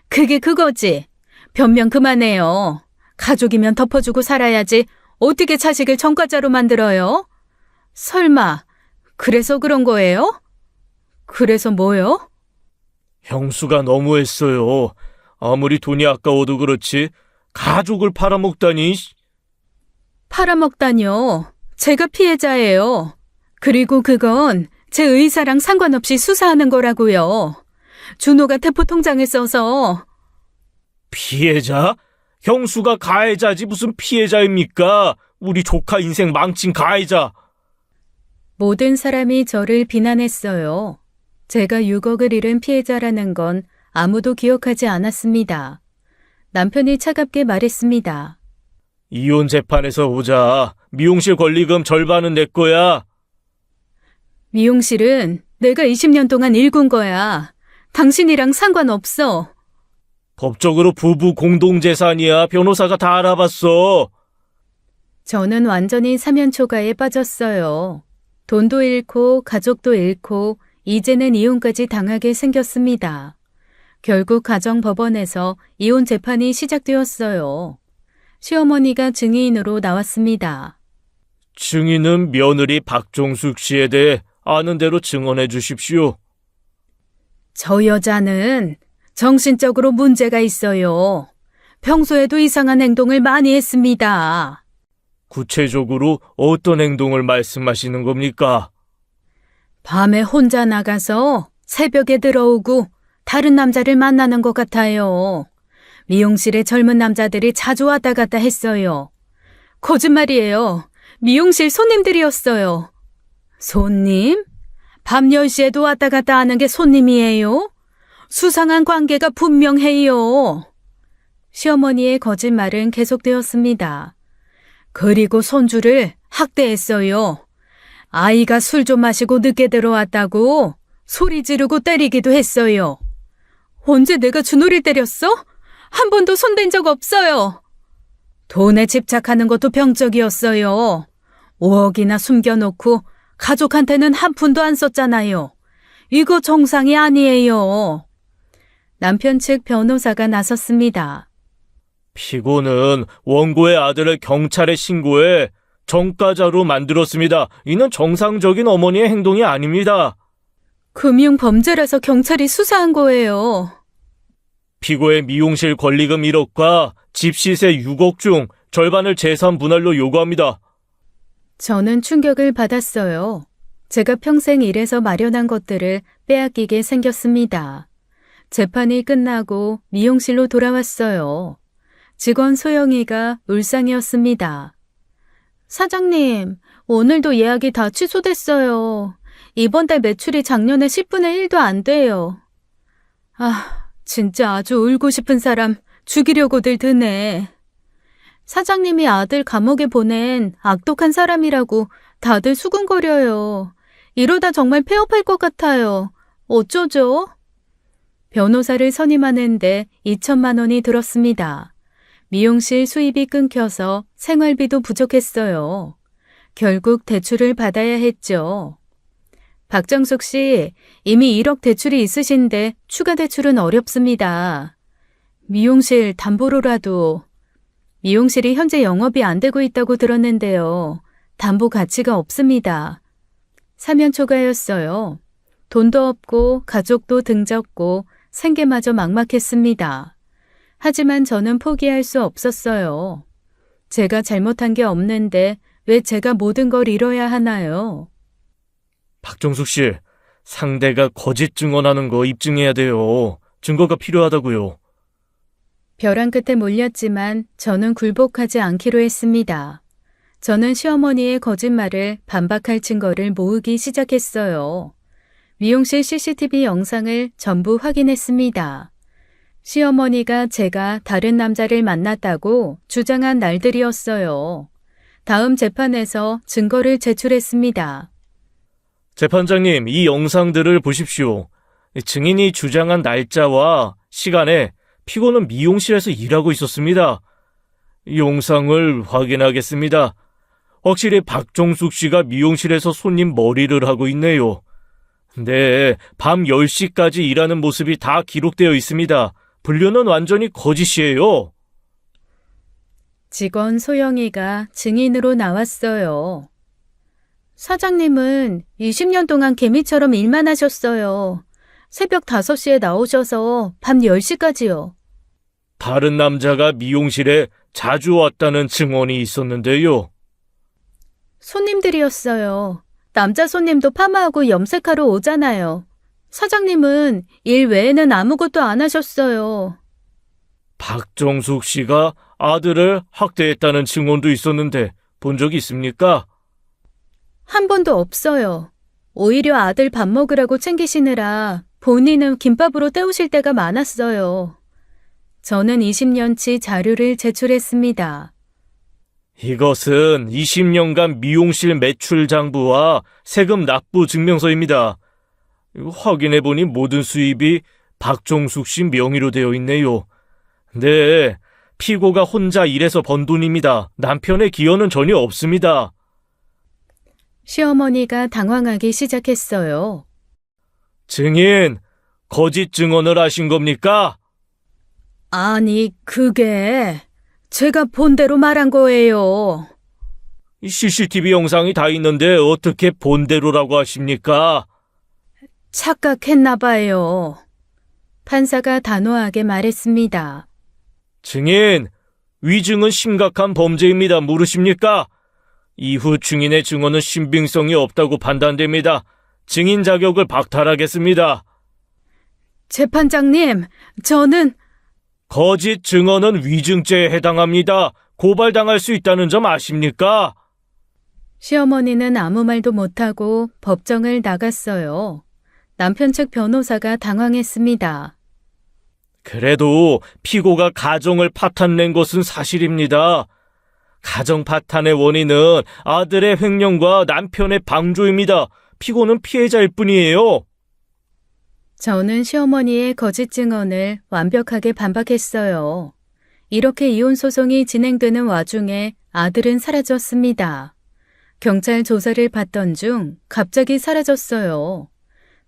그게 그거지. 변명 그만해요. 가족이면 덮어주고 살아야지 어떻게 자식을 전과자로 만들어요? 설마 그래서 그런 거예요? 그래서 뭐요? 형수가 너무했어요. 아무리 돈이 아까워도 그렇지 가족을 팔아먹다니. 팔아먹다뇨. 제가 피해자예요. 그리고 그건 제 의사랑 상관없이 수사하는 거라고요. 준호가 대포 통장을 써서. 피해자? 형수가 가해자지 무슨 피해자입니까? 우리 조카 인생 망친 가해자. 모든 사람이 저를 비난했어요. 제가 6억을 잃은 피해자라는 건 아무도 기억하지 않았습니다. 남편이 차갑게 말했습니다. 이혼 재판에서 보자. 미용실 권리금 절반은 내 거야. 미용실은 내가 20년 동안 일군 거야. 당신이랑 상관없어. 법적으로 부부 공동재산이야. 변호사가 다 알아봤어. 저는 완전히 사면초가에 빠졌어요. 돈도 잃고 가족도 잃고 이제는 이혼까지 당하게 생겼습니다. 결국 가정법원에서 이혼 재판이 시작되었어요. 시어머니가 증인으로 나왔습니다. 증인은 며느리 박종숙 씨에 대해 아는 대로 증언해 주십시오. 저 여자는 정신적으로 문제가 있어요. 평소에도 이상한 행동을 많이 했습니다. 구체적으로 어떤 행동을 말씀하시는 겁니까? 밤에 혼자 나가서 새벽에 들어오고 다른 남자를 만나는 것 같아요. 미용실에 젊은 남자들이 자주 왔다 갔다 했어요. 거짓말이에요. 미용실 손님들이었어요. 손님? 밤 10시에도 왔다 갔다 하는 게 손님이에요? 수상한 관계가 분명해요. 시어머니의 거짓말은 계속되었습니다. 그리고 손주를 학대했어요. 아이가 술 좀 마시고 늦게 들어왔다고 소리 지르고 때리기도 했어요. 언제 내가 준호를 때렸어? 한 번도 손댄 적 없어요. 돈에 집착하는 것도 병적이었어요. 5억이나 숨겨놓고 가족한테는 한 푼도 안 썼잖아요. 이거 정상이 아니에요. 남편 측 변호사가 나섰습니다. 피고는 원고의 아들을 경찰에 신고해 전과자로 만들었습니다. 이는 정상적인 어머니의 행동이 아닙니다. 금융범죄라서 경찰이 수사한 거예요. 피고의 미용실 권리금 1억과 집 시세 6억 중 절반을 재산 분할로 요구합니다. 저는 충격을 받았어요. 제가 평생 일해서 마련한 것들을 빼앗기게 생겼습니다. 재판이 끝나고 미용실로 돌아왔어요. 직원 소영이가 울상이었습니다. 사장님, 오늘도 예약이 다 취소됐어요. 이번 달 매출이 작년에 10분의 1도 안 돼요. 아, 진짜 아주 울고 싶은 사람 죽이려고들 드네. 사장님이 아들 감옥에 보낸 악독한 사람이라고 다들 수군거려요. 이러다 정말 폐업할 것 같아요. 어쩌죠? 변호사를 선임하는데 2천만 원이 들었습니다. 미용실 수입이 끊겨서 생활비도 부족했어요. 결국 대출을 받아야 했죠. 박정숙 씨, 이미 1억 대출이 있으신데 추가 대출은 어렵습니다. 미용실 담보로라도. 미용실이 현재 영업이 안 되고 있다고 들었는데요. 담보 가치가 없습니다. 사면초가였어요. 돈도 없고 가족도 등졌고 생계마저 막막했습니다. 하지만 저는 포기할 수 없었어요. 제가 잘못한 게 없는데 왜 제가 모든 걸 잃어야 하나요? 박정숙 씨, 상대가 거짓 증언하는 거 입증해야 돼요. 증거가 필요하다고요. 벼랑 끝에 몰렸지만 저는 굴복하지 않기로 했습니다. 저는 시어머니의 거짓말을 반박할 증거를 모으기 시작했어요. 미용실 CCTV 영상을 전부 확인했습니다. 시어머니가 제가 다른 남자를 만났다고 주장한 날들이었어요. 다음 재판에서 증거를 제출했습니다. 재판장님, 이 영상들을 보십시오. 증인이 주장한 날짜와 시간에 피고는 미용실에서 일하고 있었습니다. 이 영상을 확인하겠습니다. 확실히 박종숙 씨가 미용실에서 손님 머리를 하고 있네요. 네, 밤 10시까지 일하는 모습이 다 기록되어 있습니다. 분류는 완전히 거짓이에요. 직원 소영이가 증인으로 나왔어요. 사장님은 20년 동안 개미처럼 일만 하셨어요. 새벽 5시에 나오셔서 밤 10시까지요. 다른 남자가 미용실에 자주 왔다는 증언이 있었는데요. 손님들이었어요. 남자 손님도 파마하고 염색하러 오잖아요. 사장님은 일 외에는 아무것도 안 하셨어요. 박정숙 씨가 아들을 학대했다는 증언도 있었는데 본 적 있습니까? 한 번도 없어요. 오히려 아들 밥 먹으라고 챙기시느라 본인은 김밥으로 때우실 때가 많았어요. 저는 20년치 자료를 제출했습니다. 이것은 20년간 미용실 매출 장부와 세금 납부 증명서입니다. 이거 확인해보니 모든 수입이 박종숙 씨 명의로 되어 있네요. 네, 피고가 혼자 일해서 번 돈입니다. 남편의 기여는 전혀 없습니다. 시어머니가 당황하기 시작했어요. 증인, 거짓 증언을 하신 겁니까? 아니, 그게 제가 본대로 말한 거예요. CCTV 영상이 다 있는데 어떻게 본대로라고 하십니까? 착각했나 봐요. 판사가 단호하게 말했습니다. 증인, 위증은 심각한 범죄입니다. 모르십니까? 이후 증인의 증언은 신빙성이 없다고 판단됩니다. 증인 자격을 박탈하겠습니다. 재판장님, 저는 거짓 증언은 위증죄에 해당합니다. 고발당할 수 있다는 점 아십니까? 시어머니는 아무 말도 못하고 법정을 나갔어요. 남편 측 변호사가 당황했습니다. 그래도 피고가 가정을 파탄낸 것은 사실입니다. 가정 파탄의 원인은 아들의 횡령과 남편의 방조입니다. 피고는 피해자일 뿐이에요. 저는 시어머니의 거짓 증언을 완벽하게 반박했어요. 이렇게 이혼 소송이 진행되는 와중에 아들은 사라졌습니다. 경찰 조사를 받던 중 갑자기 사라졌어요.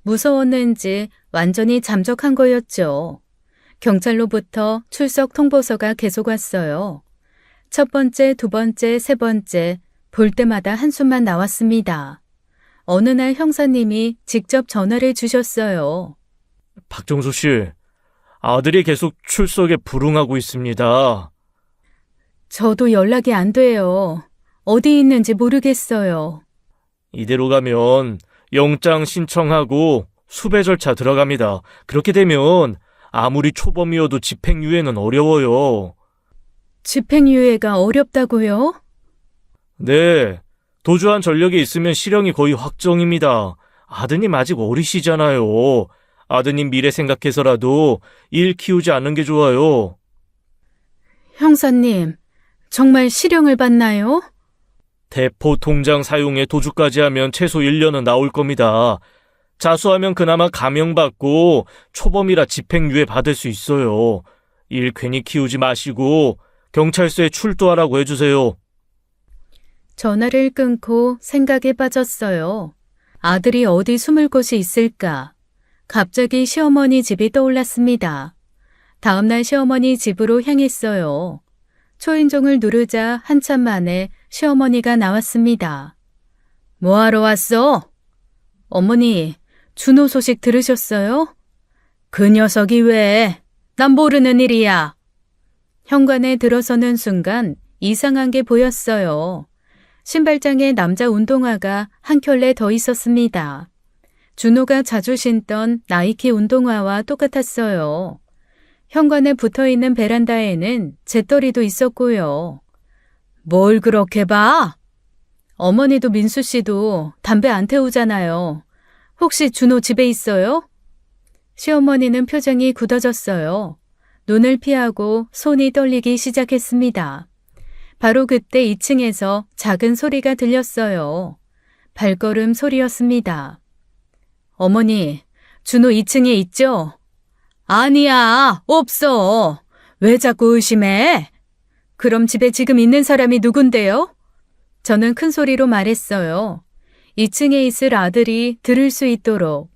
무서웠는지 완전히 잠적한 거였죠. 경찰로부터 출석 통보서가 계속 왔어요. 첫 번째, 두 번째, 세 번째, 볼 때마다 한숨만 나왔습니다. 어느 날 형사님이 직접 전화를 주셨어요. 박정수 씨, 아들이 계속 출석에 불응하고 있습니다. 저도 연락이 안 돼요. 어디 있는지 모르겠어요. 이대로 가면 영장 신청하고 수배 절차 들어갑니다. 그렇게 되면 아무리 초범이어도 집행유예는 어려워요. 집행유예가 어렵다고요? 네, 도주한 전력이 있으면 실형이 거의 확정입니다. 아드님 아직 어리시잖아요. 아드님 미래 생각해서라도 일 키우지 않는 게 좋아요. 형사님, 정말 실형을 받나요? 대포 통장 사용에 도주까지 하면 최소 1년은 나올 겁니다. 자수하면 그나마 감형받고 초범이라 집행유예 받을 수 있어요. 일 괜히 키우지 마시고 경찰서에 출두하라고 해주세요. 전화를 끊고 생각에 빠졌어요. 아들이 어디 숨을 곳이 있을까? 갑자기 시어머니 집이 떠올랐습니다. 다음날 시어머니 집으로 향했어요. 초인종을 누르자 한참 만에 시어머니가 나왔습니다. 뭐하러 왔어? 어머니, 준호 소식 들으셨어요? 그 녀석이 왜? 난 모르는 일이야. 현관에 들어서는 순간 이상한 게 보였어요. 신발장에 남자 운동화가 한 켤레 더 있었습니다. 준호가 자주 신던 나이키 운동화와 똑같았어요. 현관에 붙어있는 베란다에는 재떨이도 있었고요. 뭘 그렇게 봐? 어머니도 민수 씨도 담배 안 태우잖아요. 혹시 준호 집에 있어요? 시어머니는 표정이 굳어졌어요. 눈을 피하고 손이 떨리기 시작했습니다. 바로 그때 2층에서 작은 소리가 들렸어요. 발걸음 소리였습니다. 어머니, 준호 2층에 있죠? 아니야, 없어. 왜 자꾸 의심해? 그럼 집에 지금 있는 사람이 누군데요? 저는 큰 소리로 말했어요. 2층에 있을 아들이 들을 수 있도록.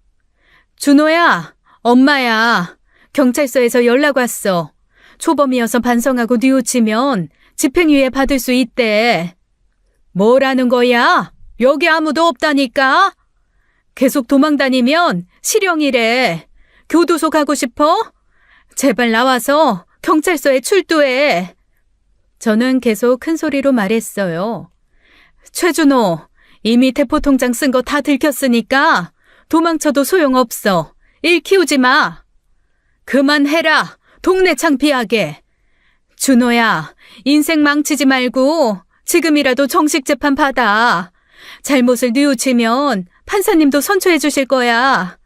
준호야, 엄마야. 경찰서에서 연락 왔어. 초범이어서 반성하고 뉘우치면 집행유예 받을 수 있대. 뭐라는 거야? 여기 아무도 없다니까? 계속 도망 다니면 실형이래. 교도소 가고 싶어? 제발 나와서 경찰서에 출두해. 저는 계속 큰 소리로 말했어요. 최준호, 이미 대포통장 쓴 거 다 들켰으니까 도망쳐도 소용없어. 일 키우지 마. 그만해라. 동네 창피하게. 준호야, 인생 망치지 말고 지금이라도 정식 재판 받아. 잘못을 뉘우치면 판사님도 선처해 주실 거야.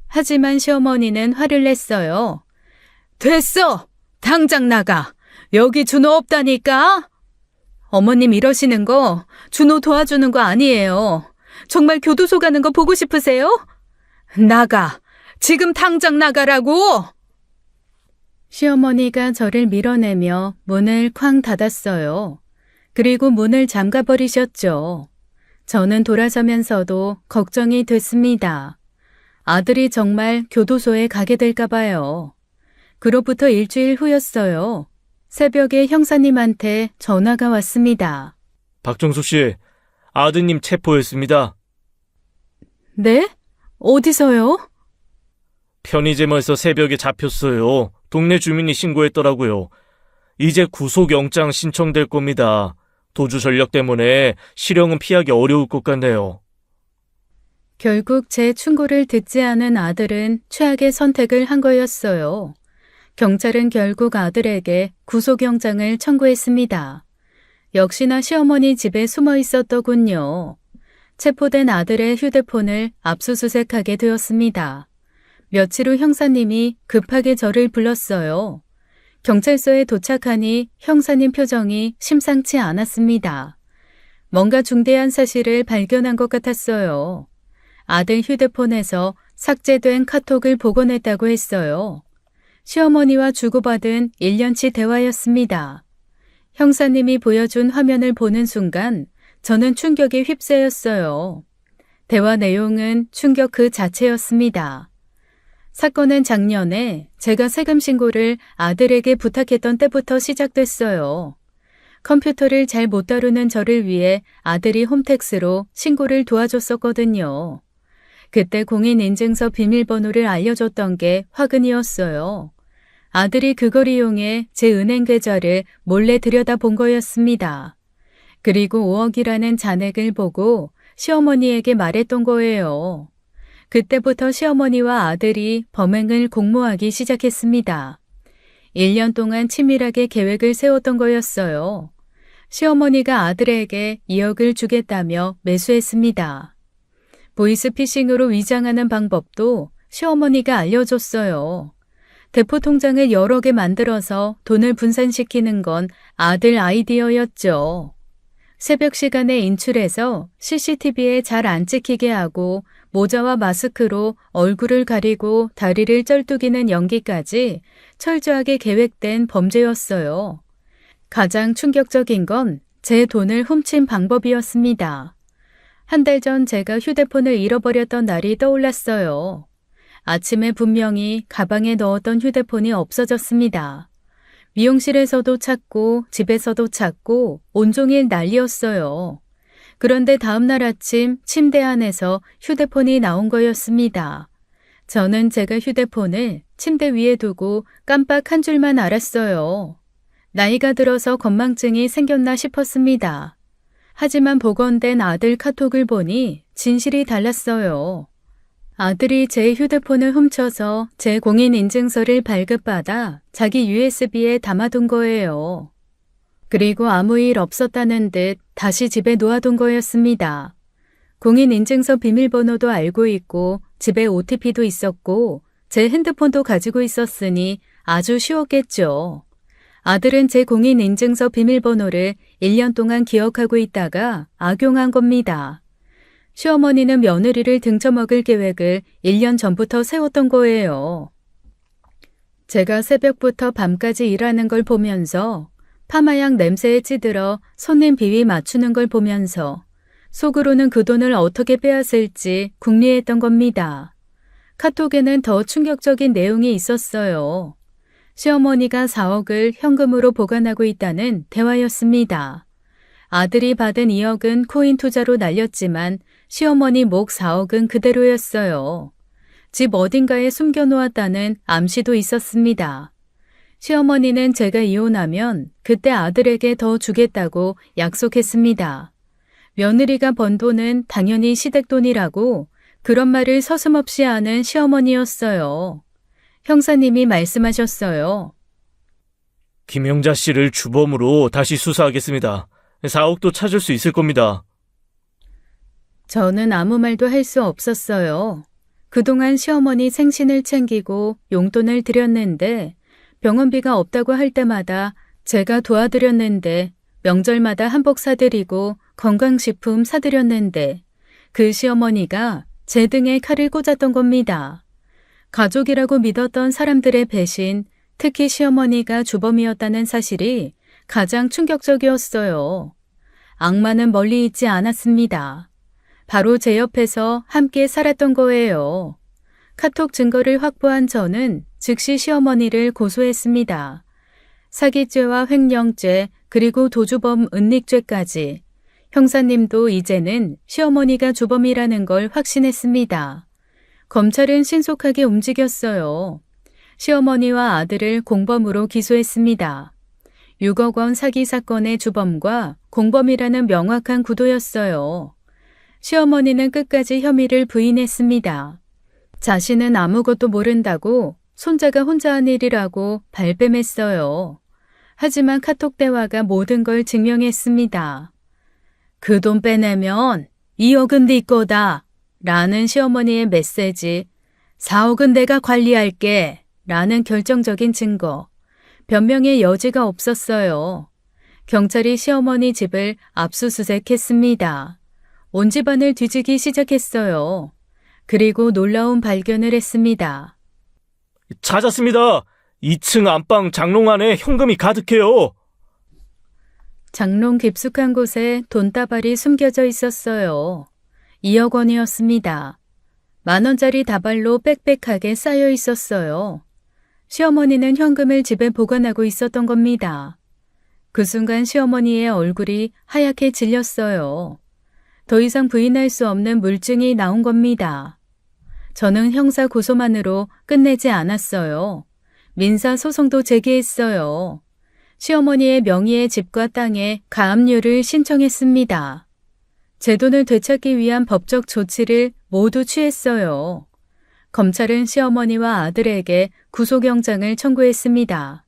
하지만 시어머니는 화를 냈어요. 됐어. 당장 나가. 여기 준호 없다니까. 어머님 이러시는 거 준호 도와주는 거 아니에요. 정말 교도소 가는 거 보고 싶으세요? 나가. 지금 당장 나가라고. 시어머니가 저를 밀어내며 문을 쾅 닫았어요. 그리고 문을 잠가버리셨죠. 저는 돌아서면서도 걱정이 됐습니다. 아들이 정말 교도소에 가게 될까 봐요. 그로부터 일주일 후였어요. 새벽에 형사님한테 전화가 왔습니다. 박정숙 씨, 아드님 체포했습니다. 네? 어디서요? 편의점에서 새벽에 잡혔어요. 동네 주민이 신고했더라고요. 이제 구속영장 신청될 겁니다. 도주 전력 때문에 실형은 피하기 어려울 것 같네요. 결국 제 충고를 듣지 않은 아들은 최악의 선택을 한 거였어요. 경찰은 결국 아들에게 구속영장을 청구했습니다. 역시나 시어머니 집에 숨어 있었더군요. 체포된 아들의 휴대폰을 압수수색하게 되었습니다. 며칠 후 형사님이 급하게 저를 불렀어요. 경찰서에 도착하니 형사님 표정이 심상치 않았습니다. 뭔가 중대한 사실을 발견한 것 같았어요. 아들 휴대폰에서 삭제된 카톡을 복원했다고 했어요. 시어머니와 주고받은 1년치 대화였습니다. 형사님이 보여준 화면을 보는 순간 저는 충격에 휩싸였어요. 대화 내용은 충격 그 자체였습니다. 사건은 작년에 제가 세금 신고를 아들에게 부탁했던 때부터 시작됐어요. 컴퓨터를 잘 못 다루는 저를 위해 아들이 홈택스로 신고를 도와줬었거든요. 그때 공인인증서 비밀번호를 알려줬던 게 화근이었어요. 아들이 그걸 이용해 제 은행 계좌를 몰래 들여다본 거였습니다. 그리고 5억이라는 잔액을 보고 시어머니에게 말했던 거예요. 그때부터 시어머니와 아들이 범행을 공모하기 시작했습니다. 1년 동안 치밀하게 계획을 세웠던 거였어요. 시어머니가 아들에게 2억을 주겠다며 매수했습니다. 보이스피싱으로 위장하는 방법도 시어머니가 알려줬어요. 대포통장을 여러 개 만들어서 돈을 분산시키는 건 아들 아이디어였죠. 새벽 시간에 인출해서 CCTV에 잘 안 찍히게 하고 모자와 마스크로 얼굴을 가리고 다리를 쩔뚝이는 연기까지 철저하게 계획된 범죄였어요. 가장 충격적인 건 제 돈을 훔친 방법이었습니다. 한 달 전 제가 휴대폰을 잃어버렸던 날이 떠올랐어요. 아침에 분명히 가방에 넣었던 휴대폰이 없어졌습니다. 미용실에서도 찾고 집에서도 찾고 온종일 난리였어요. 그런데 다음날 아침 침대 안에서 휴대폰이 나온 거였습니다. 저는 제가 휴대폰을 침대 위에 두고 깜빡 한 줄만 알았어요. 나이가 들어서 건망증이 생겼나 싶었습니다. 하지만 복원된 아들 카톡을 보니 진실이 달랐어요. 아들이 제 휴대폰을 훔쳐서 제 공인인증서를 발급받아 자기 USB에 담아둔 거예요. 그리고 아무 일 없었다는 듯 다시 집에 놓아둔 거였습니다. 공인인증서 비밀번호도 알고 있고 집에 OTP도 있었고 제 핸드폰도 가지고 있었으니 아주 쉬웠겠죠. 아들은 제 공인인증서 비밀번호를 1년 동안 기억하고 있다가 악용한 겁니다. 시어머니는 며느리를 등쳐먹을 계획을 1년 전부터 세웠던 거예요. 제가 새벽부터 밤까지 일하는 걸 보면서 파마약 냄새에 찌들어 손님 비위 맞추는 걸 보면서 속으로는 그 돈을 어떻게 빼앗을지 궁리했던 겁니다. 카톡에는 더 충격적인 내용이 있었어요. 시어머니가 4억을 현금으로 보관하고 있다는 대화였습니다. 아들이 받은 2억은 코인 투자로 날렸지만 시어머니 목 4억은 그대로였어요. 집 어딘가에 숨겨놓았다는 암시도 있었습니다. 시어머니는 제가 이혼하면 그때 아들에게 더 주겠다고 약속했습니다. 며느리가 번 돈은 당연히 시댁돈이라고 그런 말을 서슴없이 하는 시어머니였어요. 형사님이 말씀하셨어요. 김영자 씨를 주범으로 다시 수사하겠습니다. 4억도 찾을 수 있을 겁니다. 저는 아무 말도 할 수 없었어요. 그동안 시어머니 생신을 챙기고 용돈을 드렸는데 병원비가 없다고 할 때마다 제가 도와드렸는데 명절마다 한복 사드리고 건강식품 사드렸는데 그 시어머니가 제 등에 칼을 꽂았던 겁니다. 가족이라고 믿었던 사람들의 배신, 특히 시어머니가 주범이었다는 사실이 가장 충격적이었어요. 악마는 멀리 있지 않았습니다. 바로 제 옆에서 함께 살았던 거예요. 카톡 증거를 확보한 저는 즉시 시어머니를 고소했습니다. 사기죄와 횡령죄 그리고 도주범 은닉죄까지. 형사님도 이제는 시어머니가 주범이라는 걸 확신했습니다. 검찰은 신속하게 움직였어요. 시어머니와 아들을 공범으로 기소했습니다. 6억 원 사기 사건의 주범과 공범이라는 명확한 구도였어요. 시어머니는 끝까지 혐의를 부인했습니다. 자신은 아무것도 모른다고 손자가 혼자 한 일이라고 발뺌했어요. 하지만 카톡 대화가 모든 걸 증명했습니다. 그 돈 빼내면 2억은 네 거다 라는 시어머니의 메시지, 4억은 내가 관리할게 라는 결정적인 증거, 변명의 여지가 없었어요. 경찰이 시어머니 집을 압수수색했습니다. 온 집안을 뒤지기 시작했어요. 그리고 놀라운 발견을 했습니다. 찾았습니다. 2층 안방 장롱 안에 현금이 가득해요. 장롱 깊숙한 곳에 돈다발이 숨겨져 있었어요. 2억 원이었습니다. 10,000원짜리 다발로 빽빽하게 쌓여 있었어요. 시어머니는 현금을 집에 보관하고 있었던 겁니다. 그 순간 시어머니의 얼굴이 하얗게 질렸어요. 더 이상 부인할 수 없는 물증이 나온 겁니다. 저는 형사 고소만으로 끝내지 않았어요. 민사 소송도 제기했어요. 시어머니의 명의의 집과 땅에 가압류를 신청했습니다. 제 돈을 되찾기 위한 법적 조치를 모두 취했어요. 검찰은 시어머니와 아들에게 구속영장을 청구했습니다.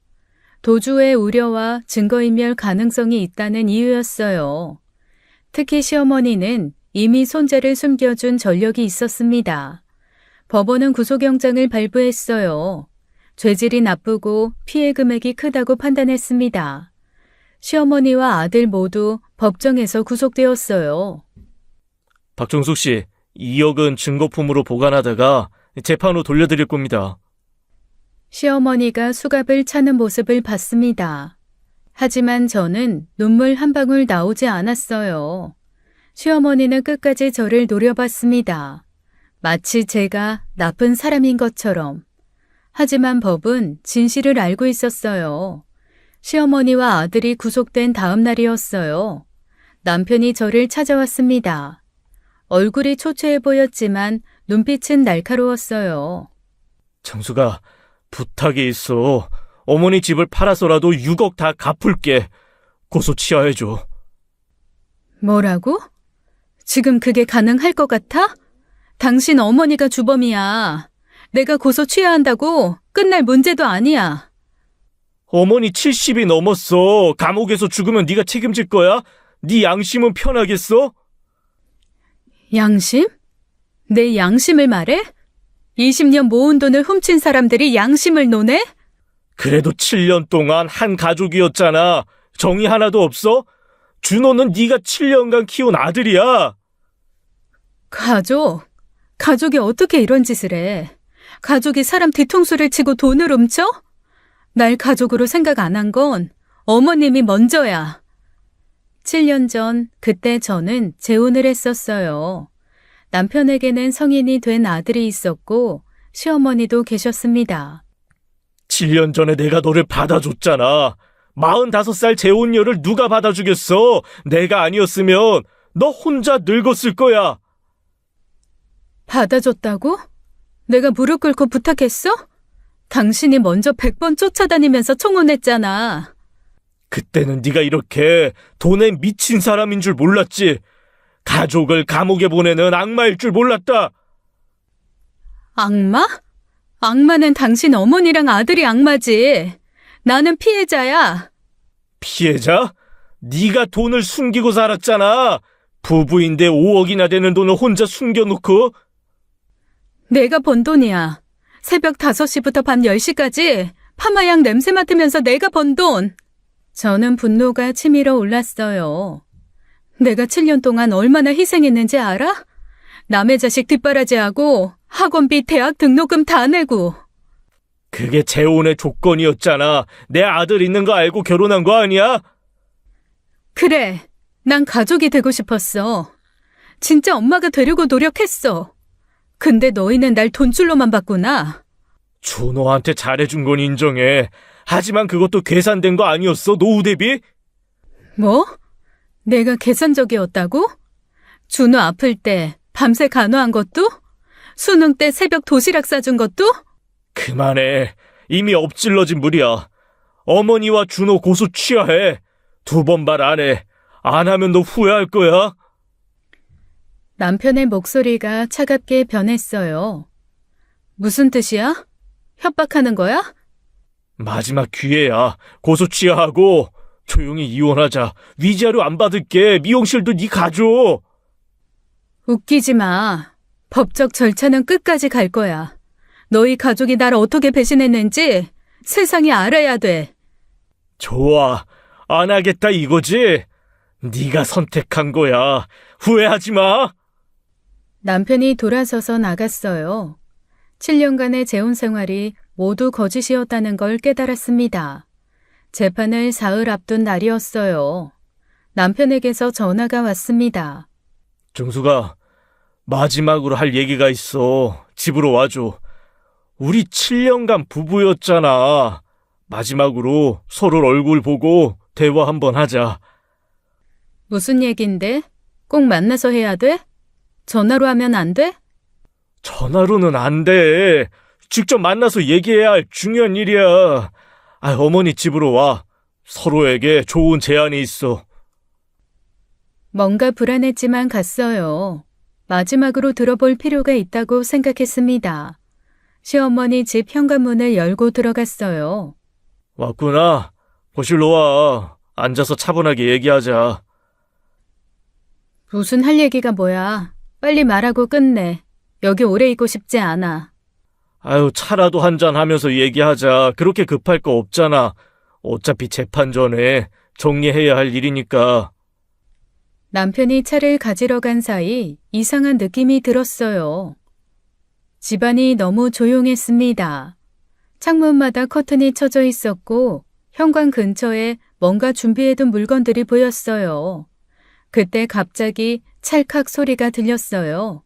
도주의 우려와 증거인멸 가능성이 있다는 이유였어요. 특히 시어머니는 이미 손재를 숨겨준 전력이 있었습니다. 법원은 구속영장을 발부했어요. 죄질이 나쁘고 피해 금액이 크다고 판단했습니다. 시어머니와 아들 모두 법정에서 구속되었어요. 박종숙 씨, 2억은 증거품으로 보관하다가 재판 후 돌려드릴 겁니다. 시어머니가 수갑을 차는 모습을 봤습니다. 하지만 저는 눈물 한 방울 나오지 않았어요. 시어머니는 끝까지 저를 노려봤습니다. 마치 제가 나쁜 사람인 것처럼. 하지만 법은 진실을 알고 있었어요. 시어머니와 아들이 구속된 다음 날이었어요. 남편이 저를 찾아왔습니다. 얼굴이 초췌해 보였지만 눈빛은 날카로웠어요. 정수가, 부탁이 있어. 어머니 집을 팔아서라도 6억 다 갚을게. 고소 취하해줘. 뭐라고? 지금 그게 가능할 것 같아? 당신 어머니가 주범이야. 내가 고소 취하한다고 끝날 문제도 아니야. 어머니 70이 넘었어. 감옥에서 죽으면 네가 책임질 거야? 네 양심은 편하겠어? 양심? 내 양심을 말해? 20년 모은 돈을 훔친 사람들이 양심을 노네? 그래도 7년 동안 한 가족이었잖아. 정이 하나도 없어? 준호는 네가 7년간 키운 아들이야. 가족이 어떻게 이런 짓을 해? 가족이 사람 뒤통수를 치고 돈을 훔쳐? 날 가족으로 생각 안 한 건 어머님이 먼저야. 7년 전 그때 저는 재혼을 했었어요. 남편에게는 성인이 된 아들이 있었고 시어머니도 계셨습니다. 7년 전에 내가 너를 받아줬잖아. 45살 재혼녀를 누가 받아주겠어? 내가 아니었으면 너 혼자 늙었을 거야. 받아줬다고? 내가 무릎 꿇고 부탁했어? 당신이 먼저 100번 쫓아다니면서 청혼했잖아. 그때는 네가 이렇게 돈에 미친 사람인 줄 몰랐지. 가족을 감옥에 보내는 악마일 줄 몰랐다. 악마? 악마는 당신 어머니랑 아들이 악마지. 나는 피해자야. 피해자? 네가 돈을 숨기고 살았잖아. 부부인데 5억이나 되는 돈을 혼자 숨겨놓고. 내가 번 돈이야. 새벽 5시부터 밤 10시까지 파마약 냄새 맡으면서 내가 번 돈. 저는 분노가 치밀어 올랐어요. 내가 7년 동안 얼마나 희생했는지 알아? 남의 자식 뒷바라지하고 학원비, 대학 등록금 다 내고. 그게 재혼의 조건이었잖아. 내 아들 있는 거 알고 결혼한 거 아니야? 그래, 난 가족이 되고 싶었어. 진짜 엄마가 되려고 노력했어. 근데 너희는 날 돈줄로만 봤구나. 준호한테 잘해준 건 인정해. 하지만 그것도 계산된 거 아니었어? 노후 대비? 뭐? 내가 계산적이었다고? 준호 아플 때 밤새 간호한 것도? 수능 때 새벽 도시락 싸준 것도? 그만해. 이미 엎질러진 물이야. 어머니와 준호 고소 취하해. 2번 말 안 해. 안 하면 너 후회할 거야. 남편의 목소리가 차갑게 변했어요. 무슨 뜻이야? 협박하는 거야? 마지막 기회야. 고소 취하하고 조용히 이혼하자. 위자료 안 받을게. 미용실도 네 가줘. 웃기지 마. 법적 절차는 끝까지 갈 거야. 너희 가족이 날 어떻게 배신했는지 세상이 알아야 돼. 좋아. 안 하겠다 이거지? 네가 선택한 거야. 후회하지 마. 남편이 돌아서서 나갔어요. 7년간의 재혼 생활이 모두 거짓이었다는 걸 깨달았습니다. 재판을 사흘 앞둔 날이었어요. 남편에게서 전화가 왔습니다. 정수가 마지막으로 할 얘기가 있어. 집으로 와줘. 우리 7년간 부부였잖아. 마지막으로 서로 얼굴 보고 대화 한번 하자. 무슨 얘긴데? 꼭 만나서 해야 돼? 전화로 하면 안 돼? 전화로는 안 돼. 직접 만나서 얘기해야 할 중요한 일이야. 어머니 집으로 와. 서로에게 좋은 제안이 있어. 뭔가 불안했지만 갔어요. 마지막으로 들어볼 필요가 있다고 생각했습니다. 시어머니 집 현관문을 열고 들어갔어요. 왔구나. 거실로 와. 앉아서 차분하게 얘기하자. 무슨 할 얘기가 뭐야. 빨리 말하고 끝내. 여기 오래 있고 싶지 않아. 차라도 한잔 하면서 얘기하자. 그렇게 급할 거 없잖아. 어차피 재판 전에 정리해야 할 일이니까. 남편이 차를 가지러 간 사이 이상한 느낌이 들었어요. 집안이 너무 조용했습니다. 창문마다 커튼이 쳐져 있었고 현관 근처에 뭔가 준비해둔 물건들이 보였어요. 그때 갑자기 찰칵 소리가 들렸어요.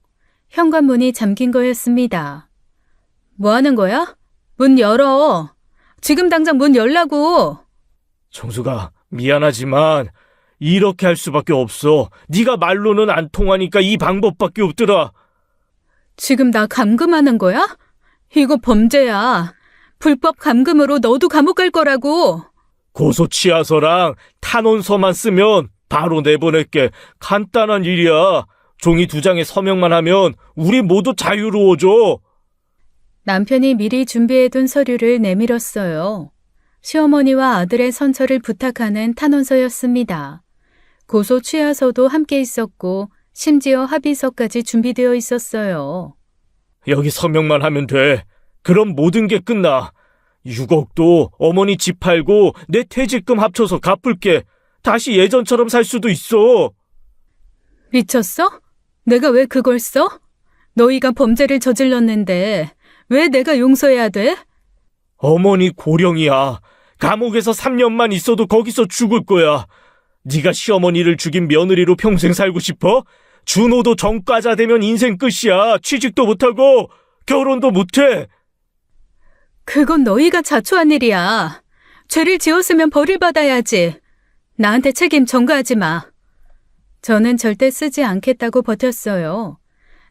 현관문이 잠긴 거였습니다. 뭐 하는 거야? 문 열어. 지금 당장 문 열라고. 정수가 미안하지만 이렇게 할 수밖에 없어. 네가 말로는 안 통하니까 이 방법밖에 없더라. 지금 나 감금하는 거야? 이거 범죄야. 불법 감금으로 너도 감옥 갈 거라고. 고소 취하서랑 탄원서만 쓰면 바로 내보낼게. 간단한 일이야. 종이 2장에 서명만 하면 우리 모두 자유로워져. 남편이 미리 준비해둔 서류를 내밀었어요. 시어머니와 아들의 선처를 부탁하는 탄원서였습니다. 고소 취하서도 함께 있었고 심지어 합의서까지 준비되어 있었어요. 여기 서명만 하면 돼. 그럼 모든 게 끝나. 6억도 어머니 집 팔고 내 퇴직금 합쳐서 갚을게. 다시 예전처럼 살 수도 있어. 미쳤어? 내가 왜 그걸 써? 너희가 범죄를 저질렀는데 왜 내가 용서해야 돼? 어머니 고령이야. 감옥에서 3년만 있어도 거기서 죽을 거야. 네가 시어머니를 죽인 며느리로 평생 살고 싶어? 준호도 전과자 되면 인생 끝이야. 취직도 못하고 결혼도 못해. 그건 너희가 자초한 일이야. 죄를 지었으면 벌을 받아야지. 나한테 책임 전가하지 마. 저는 절대 쓰지 않겠다고 버텼어요.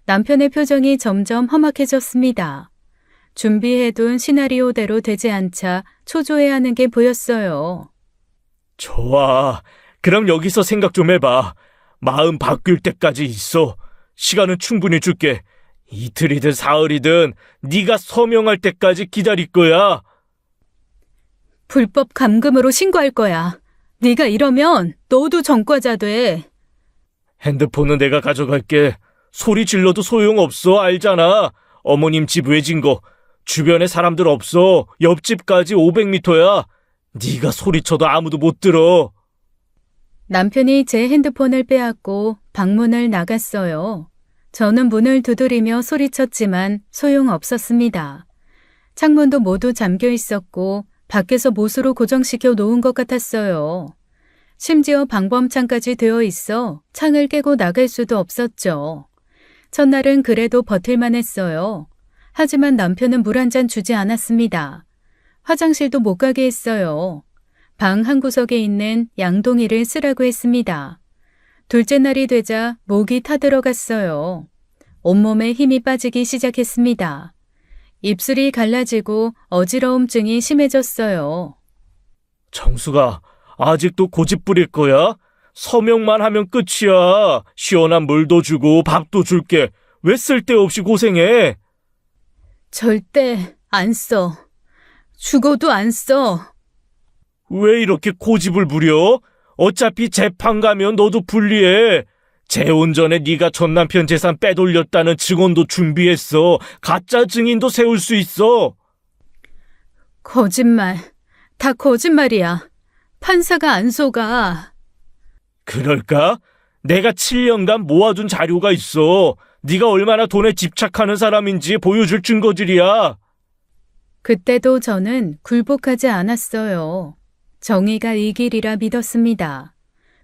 남편의 표정이 점점 험악해졌습니다. 준비해둔 시나리오대로 되지 않자 초조해하는 게 보였어요. 좋아. 그럼 여기서 생각 좀 해봐. 마음 바뀔 때까지 있어. 시간은 충분히 줄게. 이틀이든 사흘이든 네가 서명할 때까지 기다릴 거야. 불법 감금으로 신고할 거야. 네가 이러면 너도 전과자 돼. 핸드폰은 내가 가져갈게. 소리 질러도 소용없어. 알잖아. 어머님 집 외진 거. 주변에 사람들 없어. 옆집까지 500m야. 네가 소리쳐도 아무도 못 들어. 남편이 제 핸드폰을 빼앗고 방문을 나갔어요. 저는 문을 두드리며 소리쳤지만 소용없었습니다. 창문도 모두 잠겨 있었고 밖에서 못으로 고정시켜 놓은 것 같았어요. 심지어 방범창까지 되어 있어 창을 깨고 나갈 수도 없었죠. 첫날은 그래도 버틸만 했어요. 하지만 남편은 물 한 잔 주지 않았습니다. 화장실도 못 가게 했어요. 방 한 구석에 있는 양동이를 쓰라고 했습니다. 둘째 날이 되자 목이 타들어갔어요. 온몸에 힘이 빠지기 시작했습니다. 입술이 갈라지고 어지러움증이 심해졌어요. 정수가 아직도 고집 부릴 거야? 서명만 하면 끝이야. 시원한 물도 주고 밥도 줄게. 왜 쓸데없이 고생해? 절대 안 써. 죽어도 안 써. 왜 이렇게 고집을 부려? 어차피 재판 가면 너도 불리해. 재혼 전에 네가 전 남편 재산 빼돌렸다는 증언도 준비했어. 가짜 증인도 세울 수 있어. 거짓말. 다 거짓말이야. 판사가 안 속아. 그럴까? 내가 7년간 모아둔 자료가 있어. 네가 얼마나 돈에 집착하는 사람인지 보여줄 증거들이야. 그때도 저는 굴복하지 않았어요. 정의가 이길이라 믿었습니다.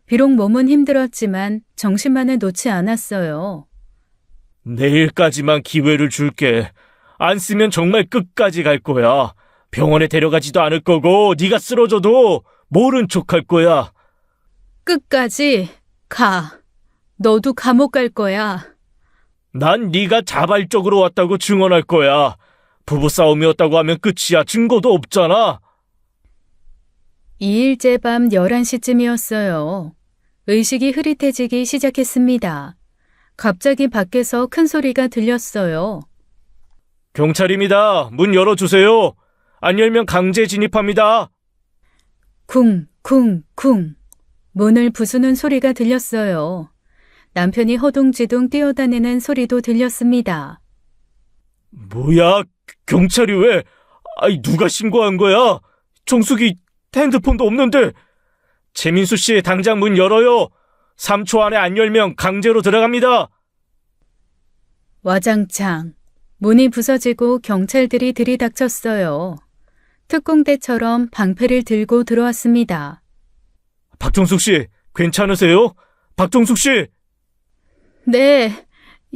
비록 몸은 힘들었지만 정신만은 놓지 않았어요. 내일까지만 기회를 줄게. 안 쓰면 정말 끝까지 갈 거야. 병원에 데려가지도 않을 거고 네가 쓰러져도 모른 척 할 거야. 끝까지 가. 너도 감옥 갈 거야. 난 네가 자발적으로 왔다고 증언할 거야. 부부싸움이었다고 하면 끝이야. 증거도 없잖아. 2일째 밤 11시쯤이었어요. 의식이 흐릿해지기 시작했습니다. 갑자기 밖에서 큰 소리가 들렸어요. 경찰입니다. 문 열어주세요. 안 열면 강제 진입합니다. 쿵, 쿵, 쿵. 문을 부수는 소리가 들렸어요. 남편이 허둥지둥 뛰어다니는 소리도 들렸습니다. 뭐야? 경찰이 왜? 아이, 누가 신고한 거야? 정숙이 핸드폰도 없는데. 재민수 씨, 당장 문 열어요. 3초 안에 안 열면 강제로 들어갑니다. 와장창. 문이 부서지고 경찰들이 들이닥쳤어요. 특공대처럼 방패를 들고 들어왔습니다. 박정숙 씨, 괜찮으세요? 박정숙 씨! 네,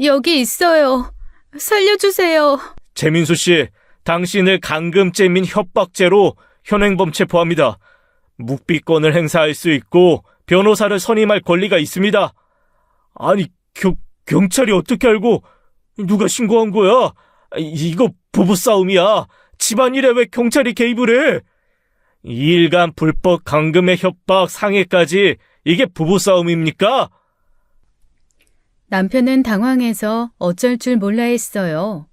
여기 있어요. 살려주세요. 재민수 씨, 당신을 감금죄 및 협박죄로 현행범 체포합니다. 묵비권을 행사할 수 있고 변호사를 선임할 권리가 있습니다. 아니, 경찰이 어떻게 알고 누가 신고한 거야? 이거 부부싸움이야. 집안일에 왜 경찰이 개입을 해? 2일간 불법 감금의 협박 상해까지 이게 부부싸움입니까? 남편은 당황해서 어쩔 줄 몰라 했어요.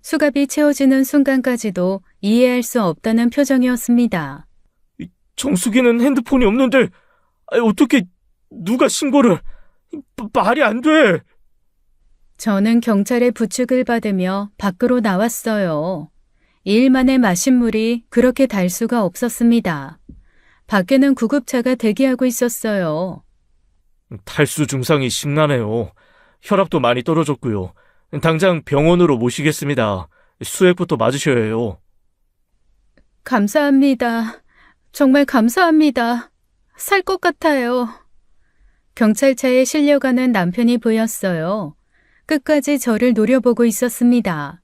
수갑이 채워지는 순간까지도 이해할 수 없다는 표정이었습니다. 정숙이는 핸드폰이 없는데 어떻게 누가 신고를... 말이 안 돼. 저는 경찰의 부축을 받으며 밖으로 나왔어요. 2일 만에 마신 물이 그렇게 달 수가 없었습니다. 밖에는 구급차가 대기하고 있었어요. 탈수 증상이 심하네요. 혈압도 많이 떨어졌고요. 당장 병원으로 모시겠습니다. 수액부터 맞으셔야 해요. 감사합니다. 정말 감사합니다. 살 것 같아요. 경찰차에 실려가는 남편이 보였어요. 끝까지 저를 노려보고 있었습니다.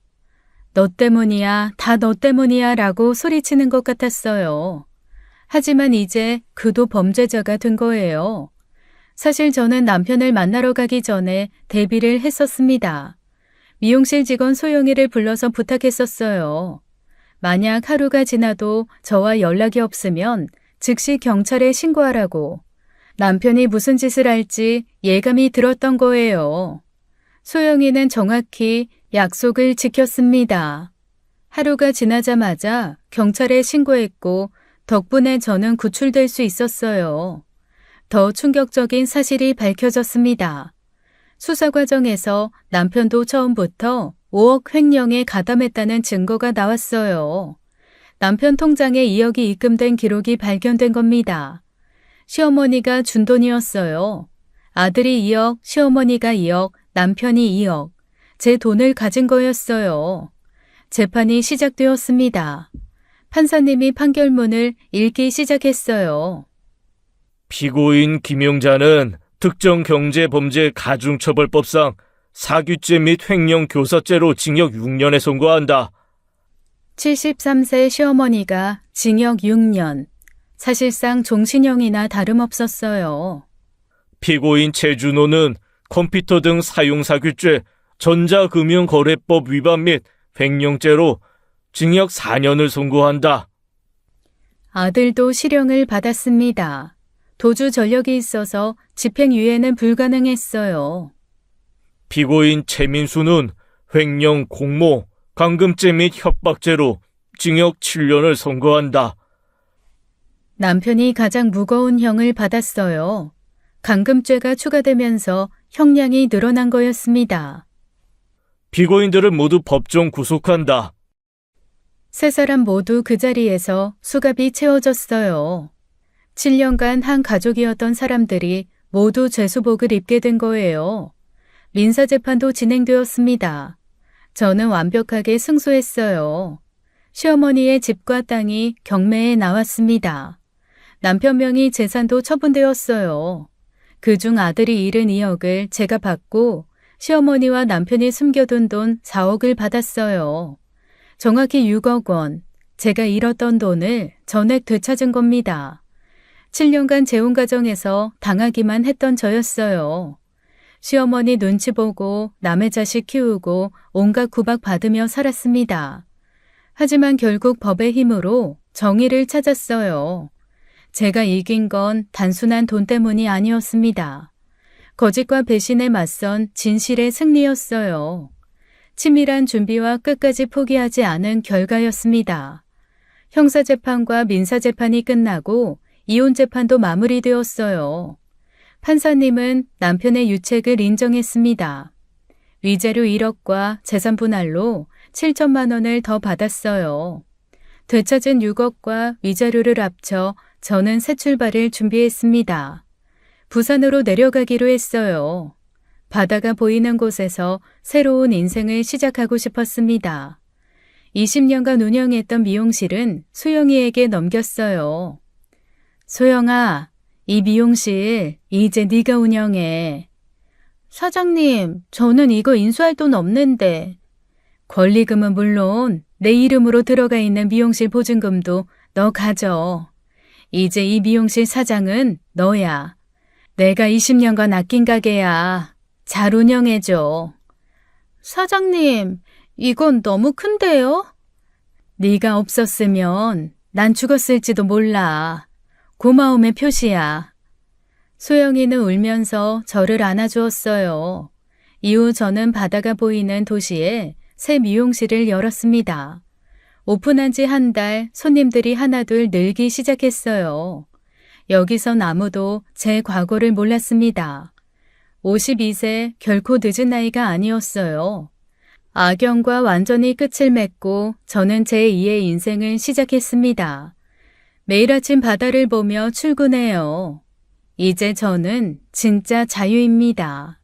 너 때문이야, 다 너 때문이야 라고 소리치는 것 같았어요. 하지만 이제 그도 범죄자가 된 거예요. 사실 저는 남편을 만나러 가기 전에 대비를 했었습니다. 미용실 직원 소영이를 불러서 부탁했었어요. 만약 하루가 지나도 저와 연락이 없으면 즉시 경찰에 신고하라고. 남편이 무슨 짓을 할지 예감이 들었던 거예요. 소영이는 정확히 약속을 지켰습니다. 하루가 지나자마자 경찰에 신고했고 덕분에 저는 구출될 수 있었어요. 더 충격적인 사실이 밝혀졌습니다. 수사 과정에서 남편도 처음부터 5억 횡령에 가담했다는 증거가 나왔어요. 남편 통장에 2억이 입금된 기록이 발견된 겁니다. 시어머니가 준 돈이었어요. 아들이 2억, 시어머니가 2억, 남편이 2억. 제 돈을 가진 거였어요. 재판이 시작되었습니다. 판사님이 판결문을 읽기 시작했어요. 피고인 김용자는 특정경제범죄 가중처벌법상 사규죄 및 횡령교사죄로 징역 6년에 선고한다. 73세 시어머니가 징역 6년. 사실상 종신형이나 다름없었어요. 피고인 최준호는 컴퓨터 등 사용사규죄, 전자금융거래법 위반 및 횡령죄로 징역 4년을 선고한다. 아들도 실형을 받았습니다. 도주 전력이 있어서 집행유예는 불가능했어요. 피고인 최민수는 횡령, 공모, 감금죄 및 협박죄로 징역 7년을 선고한다. 남편이 가장 무거운 형을 받았어요. 감금죄가 추가되면서 형량이 늘어난 거였습니다. 피고인들을 모두 법정 구속한다. 세 사람 모두 그 자리에서 수갑이 채워졌어요. 7년간 한 가족이었던 사람들이 모두 죄수복을 입게 된 거예요. 민사재판도 진행되었습니다. 저는 완벽하게 승소했어요. 시어머니의 집과 땅이 경매에 나왔습니다. 남편 명의 재산도 처분되었어요. 그중 아들이 잃은 2억을 제가 받고 시어머니와 남편이 숨겨둔 돈 4억을 받았어요. 정확히 6억 원, 제가 잃었던 돈을 전액 되찾은 겁니다. 7년간 재혼 가정에서 당하기만 했던 저였어요. 시어머니 눈치 보고 남의 자식 키우고 온갖 구박 받으며 살았습니다. 하지만 결국 법의 힘으로 정의를 찾았어요. 제가 이긴 건 단순한 돈 때문이 아니었습니다. 거짓과 배신에 맞선 진실의 승리였어요. 치밀한 준비와 끝까지 포기하지 않은 결과였습니다. 형사재판과 민사재판이 끝나고 이혼재판도 마무리되었어요. 판사님은 남편의 유책을 인정했습니다. 위자료 1억과 재산 분할로 7천만 원을 더 받았어요. 되찾은 6억과 위자료를 합쳐 저는 새 출발을 준비했습니다. 부산으로 내려가기로 했어요. 바다가 보이는 곳에서 새로운 인생을 시작하고 싶었습니다. 20년간 운영했던 미용실은 소영이에게 넘겼어요. 소영아, 이 미용실 이제 네가 운영해. 사장님, 저는 이거 인수할 돈 없는데. 권리금은 물론 내 이름으로 들어가 있는 미용실 보증금도 너 가져. 이제 이 미용실 사장은 너야. 내가 20년간 아낀 가게야. 잘 운영해줘. 사장님, 이건 너무 큰데요? 네가 없었으면 난 죽었을지도 몰라. 고마움의 표시야. 소영이는 울면서 저를 안아주었어요. 이후 저는 바다가 보이는 도시에 새 미용실을 열었습니다. 오픈한 지 한 달 손님들이 하나둘 늘기 시작했어요. 여기선 아무도 제 과거를 몰랐습니다. 52세 결코 늦은 나이가 아니었어요. 악연과 완전히 끝을 맺고 저는 제2의 인생을 시작했습니다. 매일 아침 바다를 보며 출근해요. 이제 저는 진짜 자유입니다.